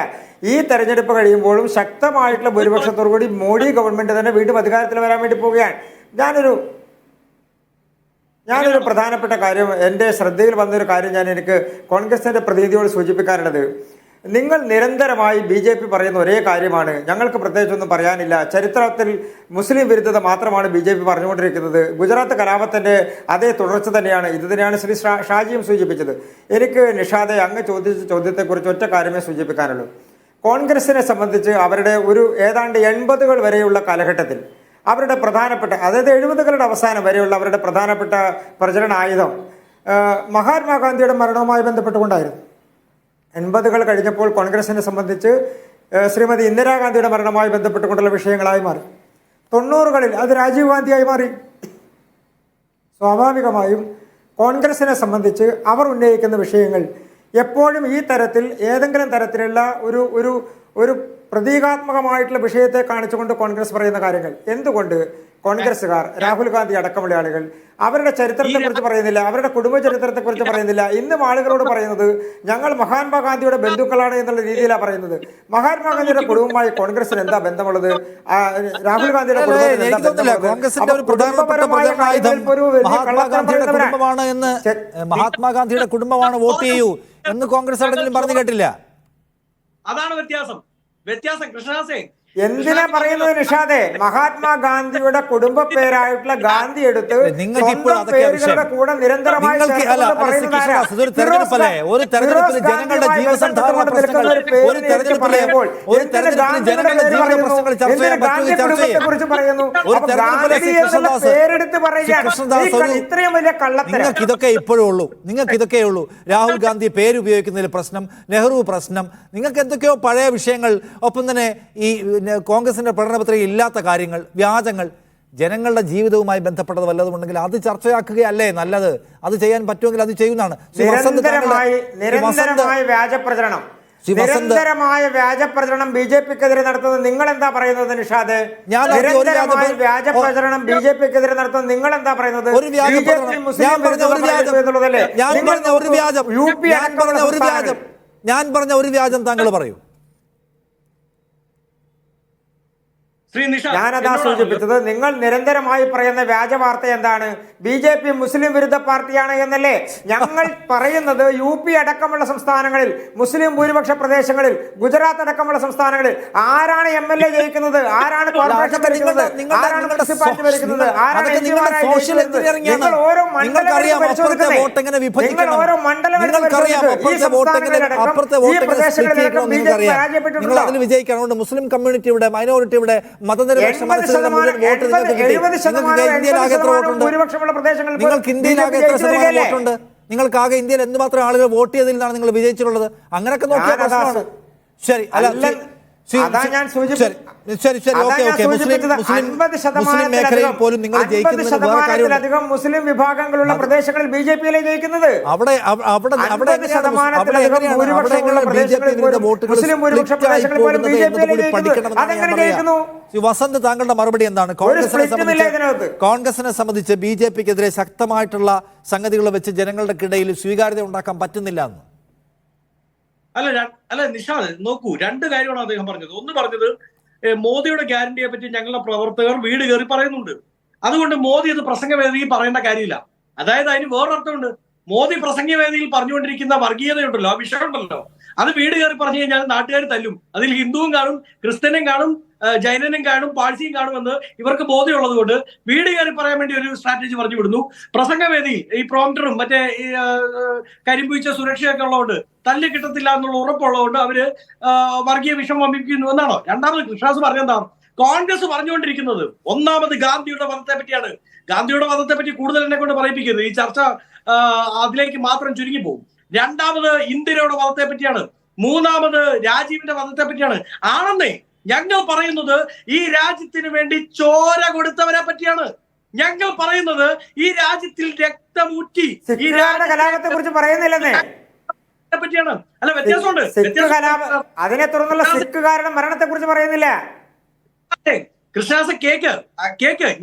ഈ തെരഞ്ഞെടുപ്പ് കഴിയുമ്പോഴും ശക്തമായിട്ടുള്ള ഭൂരിപക്ഷത്തോടുകൂടി മോഡി ഗവൺമെൻറ് തന്നെ വീണ്ടും അധികാരത്തിൽ വരാൻ വേണ്ടി പോവുകയാണ്. ഞാനൊരു പ്രധാനപ്പെട്ട കാര്യം, എൻ്റെ ശ്രദ്ധയിൽ വന്നൊരു കാര്യം എനിക്ക് കോൺഗ്രസിൻ്റെ പ്രതിനിധിയോട് സൂചിപ്പിക്കാനുള്ളത്, നിങ്ങൾ നിരന്തരമായി BJP പറയുന്ന ഒരേ കാര്യമാണ്, ഞങ്ങൾക്ക് പ്രത്യേകിച്ചൊന്നും പറയാനില്ല, ചരിത്രത്തിൽ മുസ്ലിം വിരുദ്ധത മാത്രമാണ് BJP പറഞ്ഞുകൊണ്ടിരിക്കുന്നത്. ഗുജറാത്ത് കലാപത്തിൻ്റെ അതേ തുടർച്ച തന്നെയാണ്. ഇത് തന്നെയാണ് ശ്രീ ഷാജിയും സൂചിപ്പിച്ചത്. എനിക്ക് നിഷാദെ, അങ്ങ് ചോദിച്ച ചോദ്യത്തെക്കുറിച്ച് ഒറ്റ കാര്യമേ സൂചിപ്പിക്കാനുള്ളൂ. കോൺഗ്രസിനെ സംബന്ധിച്ച് അവരുടെ ഒരു ഏതാണ്ട് 80കൾ വരെയുള്ള കാലഘട്ടത്തിൽ അവരുടെ പ്രധാനപ്പെട്ട, അതായത് 70കളുടെ അവസാനം വരെയുള്ള അവരുടെ പ്രധാനപ്പെട്ട പ്രചരണ ആയുധം മഹാത്മാഗാന്ധിയുടെ മരണവുമായി ബന്ധപ്പെട്ടുകൊണ്ടായിരുന്നു. 80കൾ കഴിഞ്ഞപ്പോൾ കോൺഗ്രസിനെ സംബന്ധിച്ച് ശ്രീമതി ഇന്ദിരാഗാന്ധിയുടെ മരണവുമായി ബന്ധപ്പെട്ടുകൊണ്ടുള്ള വിഷയങ്ങളായി മാറി. 90കളിൽ അത് രാജീവ് ഗാന്ധിയായി മാറി. സ്വാഭാവികമായും കോൺഗ്രസിനെ സംബന്ധിച്ച് അവർ ഉന്നയിക്കുന്ന വിഷയങ്ങൾ എപ്പോഴും ഈ തരത്തിൽ ഏതെങ്കിലും തരത്തിലുള്ള ഒരു പ്രതീകാത്മകമായിട്ടുള്ള വിഷയത്തെ കാണിച്ചുകൊണ്ട് കോൺഗ്രസ് പറയുന്ന കാര്യങ്ങൾ എന്തുകൊണ്ട് കോൺഗ്രസ്സുകാർ, രാഹുൽ ഗാന്ധി അടക്കമുള്ള ആളുകൾ അവരുടെ ചരിത്രത്തെക്കുറിച്ച് പറയുന്നില്ല, അവരുടെ കുടുംബ ചരിത്രത്തെക്കുറിച്ച് പറയുന്നില്ല? ഇന്നും ആളുകളോട് പറയുന്നത് ഞങ്ങൾ മഹാത്മാഗാന്ധിയുടെ ബന്ധുക്കളാണ് എന്നുള്ള രീതിയിലാണ് പറയുന്നത്. മഹാത്മാഗാന്ധിയുടെ കുടുംബമായി കോൺഗ്രസിന് എന്താ ബന്ധമുള്ളത്? രാഹുൽ ഗാന്ധിയുടെ കുടുംബത്തിന് എന്താ ബന്ധമുള്ളത്? കോൺഗ്രസിന്റെ ഒരു പ്രധാനപ്പെട്ട ആയുധം മഹാത്മാഗാന്ധിയുടെ കുടുംബമാണ് എന്ന്, മഹാത്മാഗാന്ധിയുടെ കുടുംബമാണ് വോട്ട് ചെയ്യൂ എന്ന് കോൺഗ്രസ് എവിടെയെങ്കിലും പറഞ്ഞു കേട്ടില്ല. അതാണ് വ്യത്യാസം കൃഷ്ണദാസേ. എന്തിനാ പറയുന്നത് നിഷാദെ? മഹാത്മാഗാന്ധിയുടെ കുടുംബ പേരായിട്ടുള്ള ഗാന്ധി എടുത്ത് പേരുകളുടെ കൂടെ നിരന്തരമായി ഒരു തെരഞ്ഞെടുപ്പിൽ ജനങ്ങളുടെ ജീവസന്ധാരണ പ്രശ്നങ്ങൾ, ഒരു തെരഞ്ഞെടുപ്പിലെ ജനങ്ങളുടെ ജീവിത പ്രശ്നങ്ങൾ ചർച്ച ചെയ്യാൻ പറ്റുന്ന ചർച്ചയെ ഒരു തെരഞ്ഞെടുപ്പിലെ ഇത്രയും വലിയ കള്ളത്തരം നിങ്ങൾക്ക് ഇതൊക്കെ ഉള്ളൂ. രാഹുൽ ഗാന്ധി പേര് ഉപയോഗിക്കുന്നതിൽ പ്രശ്നം, നെഹ്റു പ്രശ്നം, നിങ്ങൾക്ക് എന്തൊക്കെയോ പഴയ വിഷയങ്ങൾ, ഒപ്പം തന്നെ ഈ കോൺഗ്രസിന്റെ പ്രകടനപത്രികയിൽ ഇല്ലാത്ത കാര്യങ്ങൾ, വ്യാജങ്ങൾ, ജനങ്ങളുടെ ജീവിതവുമായി ബന്ധപ്പെട്ടത് വല്ലതുമുണ്ടെങ്കിൽ അത് ചർച്ചയാക്കുകയല്ലേ നല്ലത്? അത് ചെയ്യാൻ പറ്റുമെങ്കിൽ അത് ചെയ്യുന്നതാണ്. നിരന്തരമായ വ്യാജപ്രചരണം BJPക്കെതിരെ നടത്തുന്നത് നിങ്ങൾ എന്താ പറയുന്നത് നിഷാദ്? നിരന്തരമായ വ്യാജപ്രചരണം BJPക്കെതിരെ നടത്തുന്നത് നിങ്ങൾ എന്താ പറയുന്നത്? ഞാൻ പറഞ്ഞ ഒരു വ്യാജം താങ്കൾ പറയൂ. ഞാനതാ സൂചിപ്പിച്ചത്. നിങ്ങൾ നിരന്തരമായി പറയുന്ന വ്യാജ വാർത്ത എന്താണ്? BJP മുസ്ലിം വിരുദ്ധ പാർട്ടിയാണ് എന്നല്ലേ? ഞങ്ങൾ പറയുന്നത് UP അടക്കമുള്ള സംസ്ഥാനങ്ങളിൽ, മുസ്ലിം ഭൂരിപക്ഷ പ്രദേശങ്ങളിൽ, ഗുജറാത്ത് അടക്കമുള്ള സംസ്ഥാനങ്ങളിൽ ആരാണ് MLA ജയിക്കുന്നത്, ആരാണ് കോർപ്പറേഷൻ ഭരിക്കുന്നത്, ആരാണ് മുനിസിപ്പാലിറ്റി ഭരിക്കുന്നത്, ആരാണ് നിങ്ങൾ ഓരോ മണ്ഡലം പരിശോധിക്കുന്നത്. നിങ്ങൾ ഓരോ മണ്ഡലം വിജയിക്കണം. മുസ്ലിം കമ്മ്യൂണിറ്റിയുടെ, മൈനോറിറ്റിയുടെ, മതനിരപേക്ഷ നിങ്ങൾക്കാകെ ഇന്ത്യയിൽ എന്തുമാത്രം ആളുകൾ വോട്ട് ചെയ്തതിലാണ് നിങ്ങൾ വിജയിച്ചിട്ടുള്ളത്? അങ്ങനെയൊക്കെ നോക്കിയ പ്രശ്നമാണ്. ശരി, അല്ല മുസ്ലിം മേഖലയിൽ പോലും നിങ്ങൾ ജയിക്കുന്നതിലധികം മുസ്ലിം വിഭാഗങ്ങളുള്ള പ്രദേശങ്ങളിൽ BJP ജയിക്കുന്നത്. വസന്ത്, താങ്കളുടെ മറുപടി എന്താണ്? കോൺഗ്രസിനെ സംബന്ധിച്ച് BJPക്കെതിരെ ശക്തമായിട്ടുള്ള സംഗതികൾ വെച്ച് ജനങ്ങളുടെ ഇടയിൽ സ്വീകാര്യത ഉണ്ടാക്കാൻ പറ്റുന്നില്ല എന്ന്. അല്ല നിഷാദ്, നോക്കൂ, രണ്ട് കാര്യമാണ് അദ്ദേഹം പറഞ്ഞത്. ഒന്ന് പറഞ്ഞത് മോദിയുടെ ഗ്യാരണ്ടിയെ പറ്റി ഞങ്ങളുടെ പ്രവർത്തകർ വീട് കയറി പറയുന്നുണ്ട്, അതുകൊണ്ട് മോദി അത് പ്രസംഗവേദിയിൽ പറയേണ്ട കാര്യമില്ല. അതായത് അതിന് വേറൊരർത്ഥമുണ്ട്. മോദി പ്രസംഗവേദിയിൽ പറഞ്ഞുകൊണ്ടിരിക്കുന്ന വർഗീയതയുണ്ടല്ലോ, ആ വിഷയമുണ്ടല്ലോ, അത് വീട് കയറി പറഞ്ഞു കഴിഞ്ഞാൽ നാട്ടുകാർ തല്ലും. അതിൽ ഹിന്ദുവും കാണും, ക്രിസ്ത്യനും കാണും, ജൈനനും കാണും, പാഴ്സിയും കാണുമെന്ന് ഇവർക്ക് ബോധ്യമുള്ളത് കൊണ്ട് വീട് കയറി പറയാൻ വേണ്ടി ഒരു സ്ട്രാറ്റജി പറഞ്ഞു വിടുന്നു. പ്രസംഗവേദി ഈ പ്രോംപ്റ്ററും മറ്റേ കരിമ്പൂച്ച സുരക്ഷയൊക്കെ ഉള്ളതുകൊണ്ട് തല്ല് കിട്ടത്തില്ല എന്നുള്ള ഉറപ്പുള്ളതുകൊണ്ട് അവര് വർഗീയ വിഷം വമിപ്പിക്കുന്നു എന്നാണോ? രണ്ടാമത് കൃഷ്ണദാസ് പറഞ്ഞെന്താണ്? കോൺഗ്രസ് പറഞ്ഞുകൊണ്ടിരിക്കുന്നത് ഒന്നാമത് ഗാന്ധിയുടെ വധത്തെ പറ്റിയാണ്. ഗാന്ധിയുടെ വധത്തെ പറ്റി കൂടുതൽ എന്നെ കൊണ്ട് പറയിപ്പിക്കുന്നത്, ഈ ചർച്ച അതിലേക്ക് മാത്രം ചുരുങ്ങിപ്പോകും. രണ്ടാമത് ഇന്ദിരയുടെ വധത്തെ പറ്റിയാണ്. മൂന്നാമത് രാജീവിന്റെ വധത്തെ പറ്റിയാണ്. ആണെന്നേ ഞങ്ങൾ പറയുന്നത് ഈ രാജ്യത്തിന് വേണ്ടി ചോര കൊടുത്തവരെ പറ്റിയാണ്. ഞങ്ങൾ പറയുന്നത് ഈ രാജ്യത്തിൽ രക്തമൂറ്റി ഈ കലാപത്തെ കുറിച്ച് പറയുന്നില്ലെന്നേ പറ്റിയാണ്. അല്ല, വ്യത്യാസമുണ്ട്. അതിനെ തുടർന്നുള്ള സിഖുകാരുടെ മരണത്തെ കുറിച്ച് പറയുന്നില്ല. കൃഷ്ണദാസ് കേക്ക്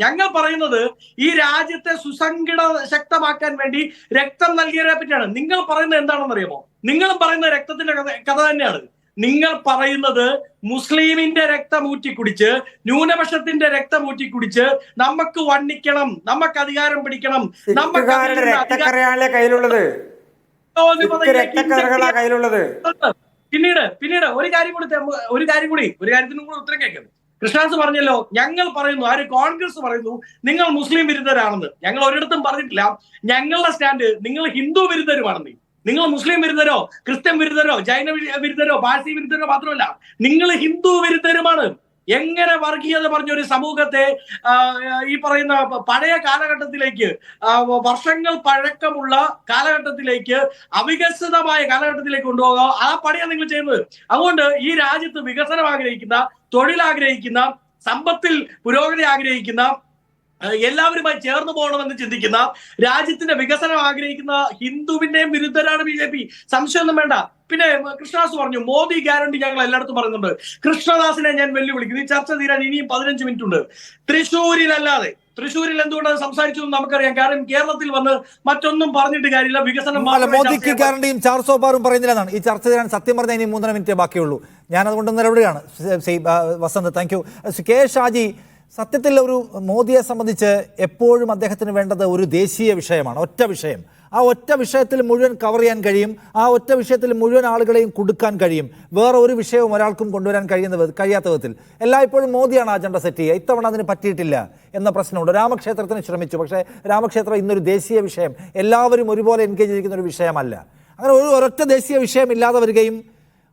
ഞങ്ങൾ പറയുന്നത് ഈ രാജ്യത്തെ സുസംഘട ശക്തമാക്കാൻ വേണ്ടി രക്തം നൽകിയവരെ പറ്റിയാണ്. നിങ്ങൾ പറയുന്നത് എന്താണെന്ന് അറിയാമോ? നിങ്ങൾ പറയുന്ന രക്തത്തിന്റെ കഥ തന്നെയാണ്. നിങ്ങൾ പറയുന്നത് മുസ്ലിമിന്റെ രക്തം ഊറ്റി കുടിച്ച്, ന്യൂനപക്ഷത്തിന്റെ രക്തം ഊറ്റി കുടിച്ച് നമുക്ക് വണ്ണിക്കണം, നമുക്ക് അധികാരം പിടിക്കണം, നമുക്ക് കയ്യിലുള്ളത്. പിന്നീട് ഒരു കാര്യത്തിനും കൂടി ഉത്തരം കേൾക്കുന്നത്. കൃഷ്ണദാസ് പറഞ്ഞല്ലോ, ഞങ്ങൾ പറയുന്നു, ആര്? കോൺഗ്രസ് പറയുന്നു നിങ്ങൾ മുസ്ലിം വിരുദ്ധരാണെന്ന്. ഞങ്ങൾ ഒരിടത്തും പറഞ്ഞിട്ടില്ല. ഞങ്ങളുടെ സ്റ്റാൻഡ് നിങ്ങൾ ഹിന്ദു വിരുദ്ധരുമാണെന്ന്. നിങ്ങൾ മുസ്ലിം വിരുദ്ധരോ, ക്രിസ്ത്യൻ വിരുദ്ധരോ, ജൈന വിരുദ്ധരോ, പാഴ്സി വിരുദ്ധരോ മാത്രമല്ല, നിങ്ങൾ ഹിന്ദു വിരുദ്ധരുമാണ്. എങ്ങനെ വർഗീയത പറഞ്ഞൊരു സമൂഹത്തെ ഈ പറയുന്ന പഴയ കാലഘട്ടത്തിലേക്ക്, വർഷങ്ങൾ പഴക്കമുള്ള കാലഘട്ടത്തിലേക്ക്, അവികസിതമായ കാലഘട്ടത്തിലേക്ക് കൊണ്ടുപോകുക, ആ പണിയാണ് നിങ്ങൾ ചെയ്യുന്നത്. അതുകൊണ്ട് ഈ രാജ്യത്ത് വികസനം ആഗ്രഹിക്കുന്ന, തൊഴിൽ ആഗ്രഹിക്കുന്ന, സമ്പത്തിൽ പുരോഗതി ആഗ്രഹിക്കുന്ന എല്ലാവരുമായി ചേർന്ന് പോകണമെന്ന് ചിന്തിക്കുന്ന, രാജ്യത്തിന്റെ വികസനം ആഗ്രഹിക്കുന്ന ഹിന്ദുവിന്റെയും വിരുദ്ധരാണ് BJP. സംശയമൊന്നും വേണ്ട. പിന്നെ കൃഷ്ണദാസ് പറഞ്ഞു മോദി ഗ്യാരണ്ടി ഞങ്ങൾ എല്ലായിടത്തും പറയുന്നുണ്ട്. കൃഷ്ണദാസിനെ ഞാൻ വെല്ലുവിളിക്കുന്നു. ഈ ചർച്ച തീരാൻ ഇനിയും 15 മിനിറ്റ് ഉണ്ട്. തൃശ്ശൂരിലല്ലാതെ, തൃശ്ശൂരിൽ എന്തുകൊണ്ട് സംസാരിച്ചു നമുക്കറിയാം. കാരണം കേരളത്തിൽ വന്ന് മറ്റൊന്നും പറഞ്ഞിട്ട് കാര്യമില്ല. വികസനം മോദിക്ക് ഗ്യാരണ്ടിയും 400 പാറും പറയുന്നില്ലെന്നാണ് ഈ ചർച്ച ചെയ്യാൻ. സത്യം പറഞ്ഞാൽ ഇനി 3.5 മിനിറ്റേ ബാക്കിയുള്ളൂ. ഞാൻ അതുകൊണ്ട് നിലവിളിയാണ്. Vasanth, thank you. K Shaji, സത്യത്തിൽ ഒരു മോദിയെ സംബന്ധിച്ച് എപ്പോഴും അദ്ദേഹത്തിന് വേണ്ടത് ഒരു ദേശീയ വിഷയമാണ്, ഒറ്റ വിഷയം. ആ ഒറ്റ വിഷയത്തിൽ മുഴുവൻ കവർ ചെയ്യാൻ കഴിയും, ആ ഒറ്റ വിഷയത്തിൽ മുഴുവൻ ആളുകളെയും കൊടുക്കാൻ കഴിയും. വേറെ ഒരു വിഷയവും ഒരാൾക്കും കൊണ്ടുവരാൻ കഴിയാത്ത വിധത്തിൽ എല്ലായ്പ്പോഴും മോദിയാണ് അജണ്ട സെറ്റ് ചെയ്യുക. ഇത്തവണ അതിന് പറ്റിയിട്ടില്ല എന്ന പ്രശ്നമുണ്ട്. രാമക്ഷേത്രത്തിന് ശ്രമിച്ചു, പക്ഷേ രാമക്ഷേത്രം ഇന്നൊരു ദേശീയ വിഷയം, എല്ലാവരും ഒരുപോലെ എൻഗേജ് ചെയ്തിരിക്കുന്ന ഒരു വിഷയമല്ല. അങ്ങനെ ഒരൊറ്റ ദേശീയ വിഷയം ഇല്ലാതെ വരികയും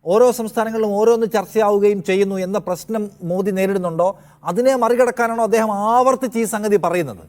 ഓരോ സംസ്ഥാനങ്ങളിലും ഓരോന്ന് ചർച്ചയാവുകയും ചെയ്യുന്നു എന്ന പ്രശ്നം മോദി നേരിടുന്നുണ്ടോ? അതിനെ മറികടക്കാനാണോ അദ്ദേഹം ആവർത്തിച്ച് ഈ സംഗതി പറയുന്നത്?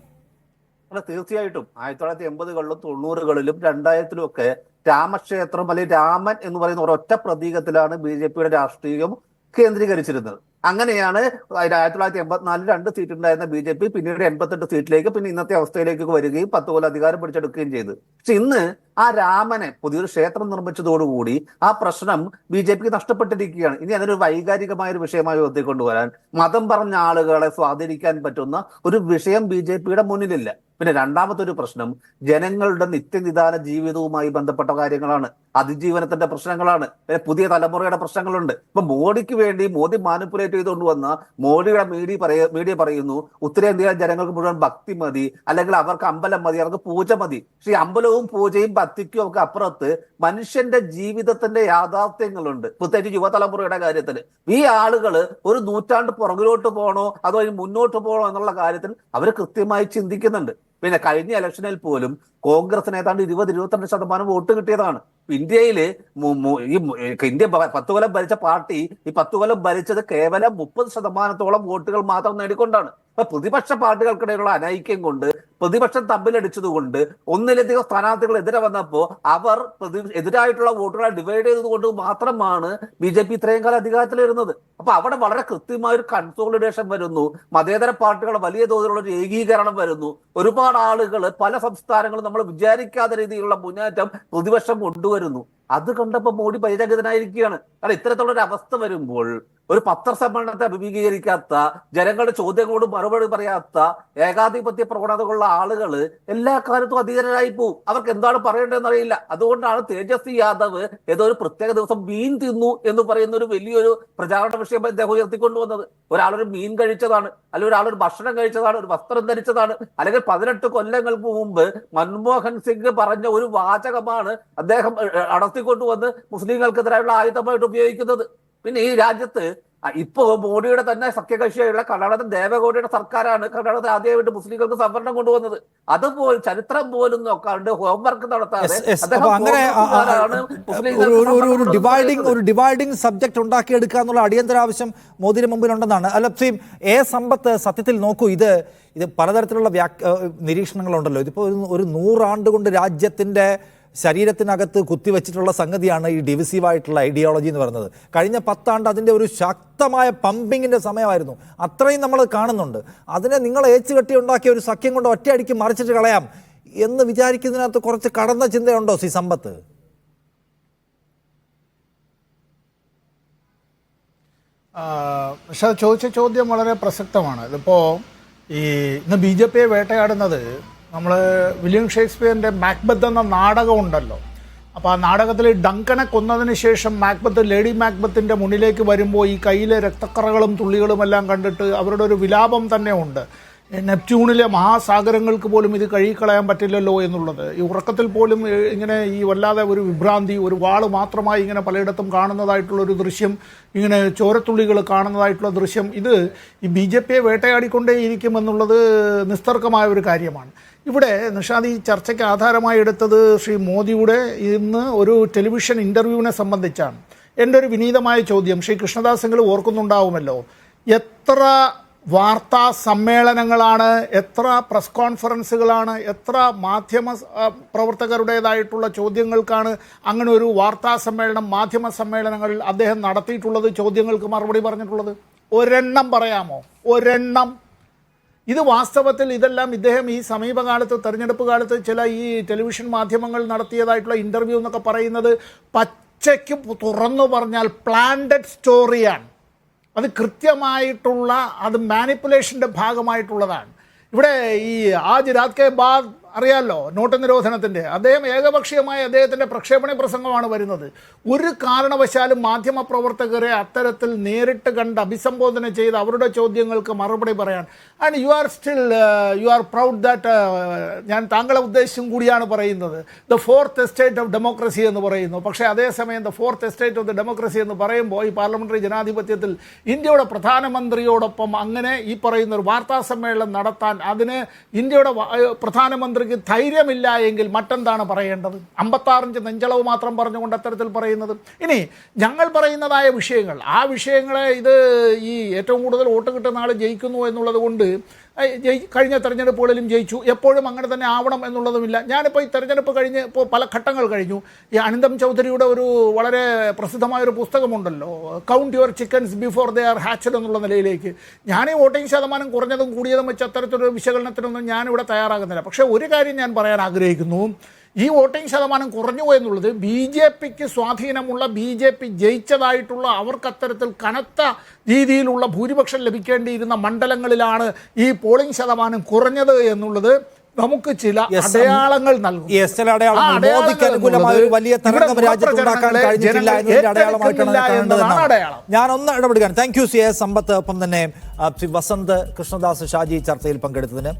തീർച്ചയായിട്ടും 1980-കളിലും 90-കളിലും 2000-ലും ഒക്കെ രാമക്ഷേത്രം അല്ലെങ്കിൽ രാമൻ എന്ന് പറയുന്ന ഒരൊറ്റ പ്രതീകത്തിലാണ് BJPയുടെ രാഷ്ട്രീയം കേന്ദ്രീകരിച്ചിരുന്നത്. അങ്ങനെയാണ് 1984 2 സീറ്റ് ഉണ്ടായിരുന്ന BJP പിന്നീട് 88 സീറ്റിലേക്ക്, പിന്നെ ഇന്നത്തെ അവസ്ഥയിലേക്ക് വരികയും 10 കൊല്ലം അധികാരം പിടിച്ചെടുക്കുകയും ചെയ്തു. പക്ഷെ ഇന്ന് ആ രാമനെ പുതിയൊരു ക്ഷേത്രം നിർമ്മിച്ചതോടുകൂടി ആ പ്രശ്നം BJPക്ക് നഷ്ടപ്പെട്ടിരിക്കുകയാണ്. ഇനി അതൊരു വൈകാരികമായ ഒരു വിഷയമായി ഉയർത്തിക്കൊണ്ടുവരാൻ, മതം പറഞ്ഞ ആളുകളെ സ്വാധീനിക്കാൻ പറ്റുന്ന ഒരു വിഷയം BJPയുടെ മുന്നിലില്ല. പിന്നെ രണ്ടാമത്തെ ഒരു പ്രശ്നം ജനങ്ങളുടെ നിത്യനിദാന ജീവിതവുമായി ബന്ധപ്പെട്ട കാര്യങ്ങളാണ്, അതിജീവനത്തിന്റെ പ്രശ്നങ്ങളാണ്, പുതിയ തലമുറയുടെ പ്രശ്നങ്ങളുണ്ട്. ഇപ്പൊ മോഡിക്ക് വേണ്ടി മോദി മാനിപ്പുലേറ്റ് ചെയ്തുകൊണ്ട് വന്ന മോഡിയുടെ മീഡിയ പറയുന്നു ഉത്തരേന്ത്യയിലെ ജനങ്ങൾക്ക് മുഴുവൻ ഭക്തി മതി, അല്ലെങ്കിൽ അവർക്ക് അമ്പലം മതി, അവർക്ക് പൂജ മതി. പക്ഷെ ഈ അമ്പലവും പൂജയും ഭക്തിക്കും ഒക്കെ അപ്പുറത്ത് മനുഷ്യന്റെ ജീവിതത്തിന്റെ യാഥാർത്ഥ്യങ്ങളുണ്ട്, പ്രത്യേകിച്ച് യുവതലമുറയുടെ കാര്യത്തിൽ. ഈ ആളുകൾ ഒരു നൂറ്റാണ്ട് പുറകിലോട്ട് പോകണോ അതോ മുന്നോട്ട് പോകണോ എന്നുള്ള കാര്യത്തിൽ അവർ കൃത്യമായി ചിന്തിക്കുന്നുണ്ട്. പിന്നെ കഴിഞ്ഞ ഇലക്ഷനിൽ പോലും കോൺഗ്രസിന് ഏതാണ്ട് 20-22% വോട്ട് കിട്ടിയതാണ്. ഇന്ത്യയില് ഇന്ത്യ 10 കൊല്ലം ഭരിച്ച പാർട്ടി ഈ 10 കൊല്ലം ഭരിച്ചത് കേവലം 30% വോട്ടുകൾ മാത്രം നേടിക്കൊണ്ടാണ്. അപ്പൊ പ്രതിപക്ഷ പാർട്ടികൾക്കിടയിലുള്ള അനൈക്യം കൊണ്ട്, പ്രതിപക്ഷം തമ്മിലടിച്ചതുകൊണ്ട്, ഒന്നിലധികം സ്ഥാനാർത്ഥികൾ എതിരെ വന്നപ്പോൾ അവർ എതിരായിട്ടുള്ള വോട്ടുകളെ ഡിവൈഡ് ചെയ്തതുകൊണ്ട് മാത്രമാണ് BJP ഇത്രയും കാലം അധികാരത്തിൽ വരുന്നത്. അപ്പൊ അവിടെ വളരെ കൃത്യമായ ഒരു കൺസോളിഡേഷൻ വരുന്നു, മതേതര പാർട്ടികളുടെ വലിയ തോതിലുള്ള ഒരു ഏകീകരണം വരുന്നു. ഒരുപാട് ആളുകൾ പല സംസ്ഥാനങ്ങളും നമ്മൾ വിചാരിക്കാത്ത രീതിയിലുള്ള മുന്നേറ്റം പ്രതിപക്ഷം കൊണ്ടുവരുന്നു. അത് കണ്ടപ്പോൾ മോഡി പരിചകിതനായിരിക്കുകയാണ്. കാരണം ഇത്തരത്തിലുള്ള ഒരു അവസ്ഥ വരുമ്പോൾ ഒരു പത്രസമ്മേളനത്തെ അഭിമുഖീകരിക്കാത്ത, ജനങ്ങളുടെ ചോദ്യങ്ങളോട് മറുപടി പറയാത്ത, ഏകാധിപത്യ പ്രവണതകളുള്ള ആളുകൾ എല്ലാ കാലത്തും അധീരരായി പോവും. അവർക്ക് എന്താണ് പറയേണ്ടതെന്ന് അറിയില്ല. അതുകൊണ്ടാണ് തേജസ്വി യാദവ് ഏതോ ഒരു പ്രത്യേക ദിവസം മീൻ തിന്നു എന്ന് പറയുന്ന ഒരു വലിയൊരു പ്രചാരണ വിഷയം അദ്ദേഹം ഉയർത്തിക്കൊണ്ടുവന്നത്. ഒരാളൊരു മീൻ കഴിച്ചതാണ്, അല്ലെങ്കിൽ ഒരാളൊരു ഭക്ഷണം കഴിച്ചതാണ്, ഒരു വസ്ത്രം ധരിച്ചതാണ്, അല്ലെങ്കിൽ 18 കൊല്ലങ്ങൾക്ക് മുമ്പ് മൻമോഹൻ സിംഗ് പറഞ്ഞ ഒരു വാചകമാണ് അദ്ദേഹം അടർത്തിക്കൊണ്ടുവന്ന് മുസ്ലിങ്ങൾക്കെതിരായുള്ള ആയുധമായിട്ട് ഉപയോഗിക്കുന്നത്. പിന്നെ ഈ രാജ്യത്ത് ഇപ്പോ മോഡിയുടെ തന്നെ സഖ്യകക്ഷിയായുള്ള കർണാടക ദേവഗൌഡയുടെ സർക്കാരാണ് കർണാടകത്തിൽ ആദ്യമായിട്ട് മുസ്ലിങ്ങൾക്ക് സംവരണം കൊണ്ടുവന്നത്. അതുപോലും ചരിത്രം പോലും നോക്കാണ്ട് ഹോംവർക്ക് നടത്താതെ ഒരു ഡിവൈഡിംഗ് സബ്ജക്ട് ഉണ്ടാക്കിയെടുക്കുക എന്നുള്ള അടിയന്തര ആവശ്യം മോദിയുടെ മുമ്പിലുണ്ടെന്നാണ്. അല്ല സമ്പത്ത്, സത്യത്തിൽ നോക്കൂ, ഇത് പലതരത്തിലുള്ള നിരീക്ഷണങ്ങളുണ്ടല്ലോ. ഇതിപ്പോൾ ഒരു 100 ആണ്ട് കൊണ്ട് രാജ്യത്തിന്റെ ശരീരത്തിനകത്ത് കുത്തിവെച്ചിട്ടുള്ള സംഗതിയാണ് ഈ ഡിവിസീവായിട്ടുള്ള ഐഡിയോളജി എന്ന് പറയുന്നത്. കഴിഞ്ഞ 10 ആണ്ട് അതിൻ്റെ ഒരു ശക്തമായ പമ്പിങ്ങിൻ്റെ സമയമായിരുന്നു. അത്രയും നമ്മൾ കാണുന്നുണ്ട്. അതിനെ നിങ്ങൾ ഏച്ചുകെട്ടി ഉണ്ടാക്കിയ ഒരു സഖ്യം കൊണ്ട് ഒറ്റയടിക്ക് മറിച്ചിട്ട് കളയാം എന്ന് വിചാരിക്കുന്നതിനകത്ത് കുറച്ച് കടന്ന ചിന്തയുണ്ടോ സമ്പത്ത്? പക്ഷെ ചോദിച്ച ചോദ്യം വളരെ പ്രസക്തമാണ്. ഇതിപ്പോൾ ഇന്ന് BJPയെ വേട്ടയാടുന്നത് നമ്മൾ വില്യം ഷേക്സ്പിയറിൻ്റെ മാക്ബത്ത് എന്ന നാടകമുണ്ടല്ലോ. അപ്പോൾ ആ നാടകത്തിൽ ഡങ്കനെ കൊന്നതിന് ശേഷം ലേഡി മാക്ബത്തിൻ്റെ മുന്നിലേക്ക് വരുമ്പോൾ ഈ കയ്യിലെ രക്തക്കറകളും തുള്ളികളും എല്ലാം കണ്ടിട്ട് അവരുടെ ഒരു വിലാപം തന്നെ ഉണ്ട്. നെപ്റ്റ്യൂണിലെ മഹാസാഗരങ്ങൾക്ക് പോലും ഇത് കഴുകിക്കളയാൻ പറ്റില്ലല്ലോ എന്നുള്ളത്. ഈ ഉറക്കത്തിൽ പോലും ഇങ്ങനെ ഈ വല്ലാതെ ഒരു വിഭ്രാന്തി, ഒരു വാള് മാത്രമായി ഇങ്ങനെ പലയിടത്തും കാണുന്നതായിട്ടുള്ളൊരു ദൃശ്യം, ഇങ്ങനെ ചോരത്തുള്ളികൾ കാണുന്നതായിട്ടുള്ള ദൃശ്യം, ഇത് ഈ BJPയെ വേട്ടയാടിക്കൊണ്ടേയിരിക്കുമെന്നുള്ളത് നിസ്തർക്കമായ ഒരു കാര്യമാണ്. ഇവിടെ നിഷാദ് ഈ ചർച്ചയ്ക്ക് ആധാരമായി എടുത്തത് ശ്രീ മോദിയുടെ ഇന്ന് ഒരു ടെലിവിഷൻ ഇൻ്റർവ്യൂവിനെ സംബന്ധിച്ചാണ്. എൻ്റെ ഒരു വിനീതമായ ചോദ്യം, ശ്രീ കൃഷ്ണദാസെങ്കിലും ഓർക്കുന്നുണ്ടാവുമല്ലോ, എത്ര വാർത്താ സമ്മേളനങ്ങളാണ്, എത്ര പ്രസ് കോൺഫറൻസുകളാണ്, എത്ര മാധ്യമ പ്രവർത്തകരുടേതായിട്ടുള്ള ചോദ്യങ്ങൾക്കാണ് അങ്ങനെ ഒരു വാർത്താ സമ്മേളനം, മാധ്യമ സമ്മേളനങ്ങളിൽ അദ്ദേഹം നടത്തിയിട്ടുള്ളത്, ചോദ്യങ്ങൾക്ക് മറുപടി പറഞ്ഞിട്ടുള്ളത്? ഒരെണ്ണം പറയാമോ? ഒരെണ്ണം. ഇത് വാസ്തവത്തിൽ ഇതെല്ലാം ഇദ്ദേഹം ഈ സമീപകാലത്ത് തെരഞ്ഞെടുപ്പ് കാലത്ത് ചില ഈ ടെലിവിഷൻ മാധ്യമങ്ങൾ നടത്തിയതായിട്ടുള്ള ഇൻ്റർവ്യൂ എന്നൊക്കെ പറയുന്നത് പച്ചയ്ക്ക് തുറന്നു പറഞ്ഞാൽ പ്ലാന്റഡ് സ്റ്റോറിയാണ്. അത് കൃത്യമായിട്ടുള്ള അത് മാനിപ്പുലേഷൻ്റെ ഭാഗമായിട്ടുള്ളതാണ്. ഇവിടെ ഈ ആജ് രാത് കെ ബാദ് അറിയാമല്ലോ, നോട്ട് നിരോധനത്തിൻ്റെ അദ്ദേഹം ഏകപക്ഷീയമായ അദ്ദേഹത്തിൻ്റെ പ്രക്ഷേപണ പ്രസംഗമാണ് വരുന്നത്. ഒരു കാരണവശാലും മാധ്യമപ്രവർത്തകരെ അത്തരത്തിൽ നേരിട്ട് കണ്ട് അഭിസംബോധന ചെയ്ത് അവരുടെ ചോദ്യങ്ങൾക്ക് മറുപടി പറയാൻ and you are still you are proud that ഞാൻ താങ്കളെ ഉദ്ദേശിച്ചും കൂടിയാണ് പറയുന്നത് the fourth estate of democracy എന്ന് പറയുന്നു. പക്ഷേ അതേസമയം the fourth estate of the democracy എന്ന് പറയുമ്പോൾ ഈ പാർലമെൻ്ററി ജനാധിപത്യത്തിൽ ഇന്ത്യയുടെ പ്രധാനമന്ത്രിയോടൊപ്പം അങ്ങനെ ഈ പറയുന്ന ഒരു വാർത്താ സമ്മേളനം നടത്താൻ അതിന് ഇന്ത്യയുടെ പ്രധാനമന്ത്രിക്ക് ധൈര്യമില്ല എങ്കിൽ മറ്റെന്താണ് പറയേണ്ടത്? 56 ഇഞ്ച് നെഞ്ചളവ് മാത്രം പറഞ്ഞുകൊണ്ട് അത്തരത്തിൽ പറയുന്നത്. ഇനി ഞങ്ങൾ പറയുന്നതായ വിഷയങ്ങൾ, ആ വിഷയങ്ങളെ ഇത് ഈ ഏറ്റവും കൂടുതൽ വോട്ട് കിട്ടുന്ന ആൾ ജയിക്കുന്നു എന്നുള്ളത് കൊണ്ട് കഴിഞ്ഞ തെരഞ്ഞെടുപ്പുകളിലും ജയിച്ചു, എപ്പോഴും അങ്ങനെ തന്നെ ആവണം എന്നുള്ളതുമില്ല. ഞാനിപ്പോൾ ഈ തെരഞ്ഞെടുപ്പ് കഴിഞ്ഞ് ഇപ്പോൾ പല ഘട്ടങ്ങൾ കഴിഞ്ഞു. ഈ അനന്തം ചൗധരിയുടെ ഒരു വളരെ പ്രസിദ്ധമായൊരു പുസ്തകമുണ്ടല്ലോ, count your chickens before they are hatched എന്നുള്ള നിലയിലേക്ക് ഞാൻ ഈ വോട്ടിംഗ് ശതമാനം കുറഞ്ഞതും കൂടിയതും വെച്ച് അത്തരത്തിലൊരു വിശകലനത്തിനൊന്നും ഞാനിവിടെ തയ്യാറാകുന്നില്ല. പക്ഷേ ഒരു കാര്യം ഞാൻ പറയാൻ ആഗ്രഹിക്കുന്നു, ഈ വോട്ടിംഗ് ശതമാനം കുറഞ്ഞു എന്നുള്ളത് ബി ജെ പിക്ക് സ്വാധീനമുള്ള ബി ജെ പി ജയിച്ചതായിട്ടുള്ള അവർക്ക് അത്തരത്തിൽ കനത്ത രീതിയിലുള്ള ഭൂരിപക്ഷം ലഭിക്കേണ്ടിയിരുന്ന മണ്ഡലങ്ങളിലാണ് ഈ പോളിംഗ് ശതമാനം കുറഞ്ഞത് എന്നുള്ളത് നമുക്ക് ചില അടയാളങ്ങൾ നൽകും. ഞാൻ ഒന്ന് ഇടപെടുകയാണ്. താങ്ക് യു സി എസ് സമ്പത്ത്, ഒപ്പം തന്നെ വസന്ത്, കൃഷ്ണദാസ്, ഷാജി ചർച്ചയിൽ പങ്കെടുത്തതിന്.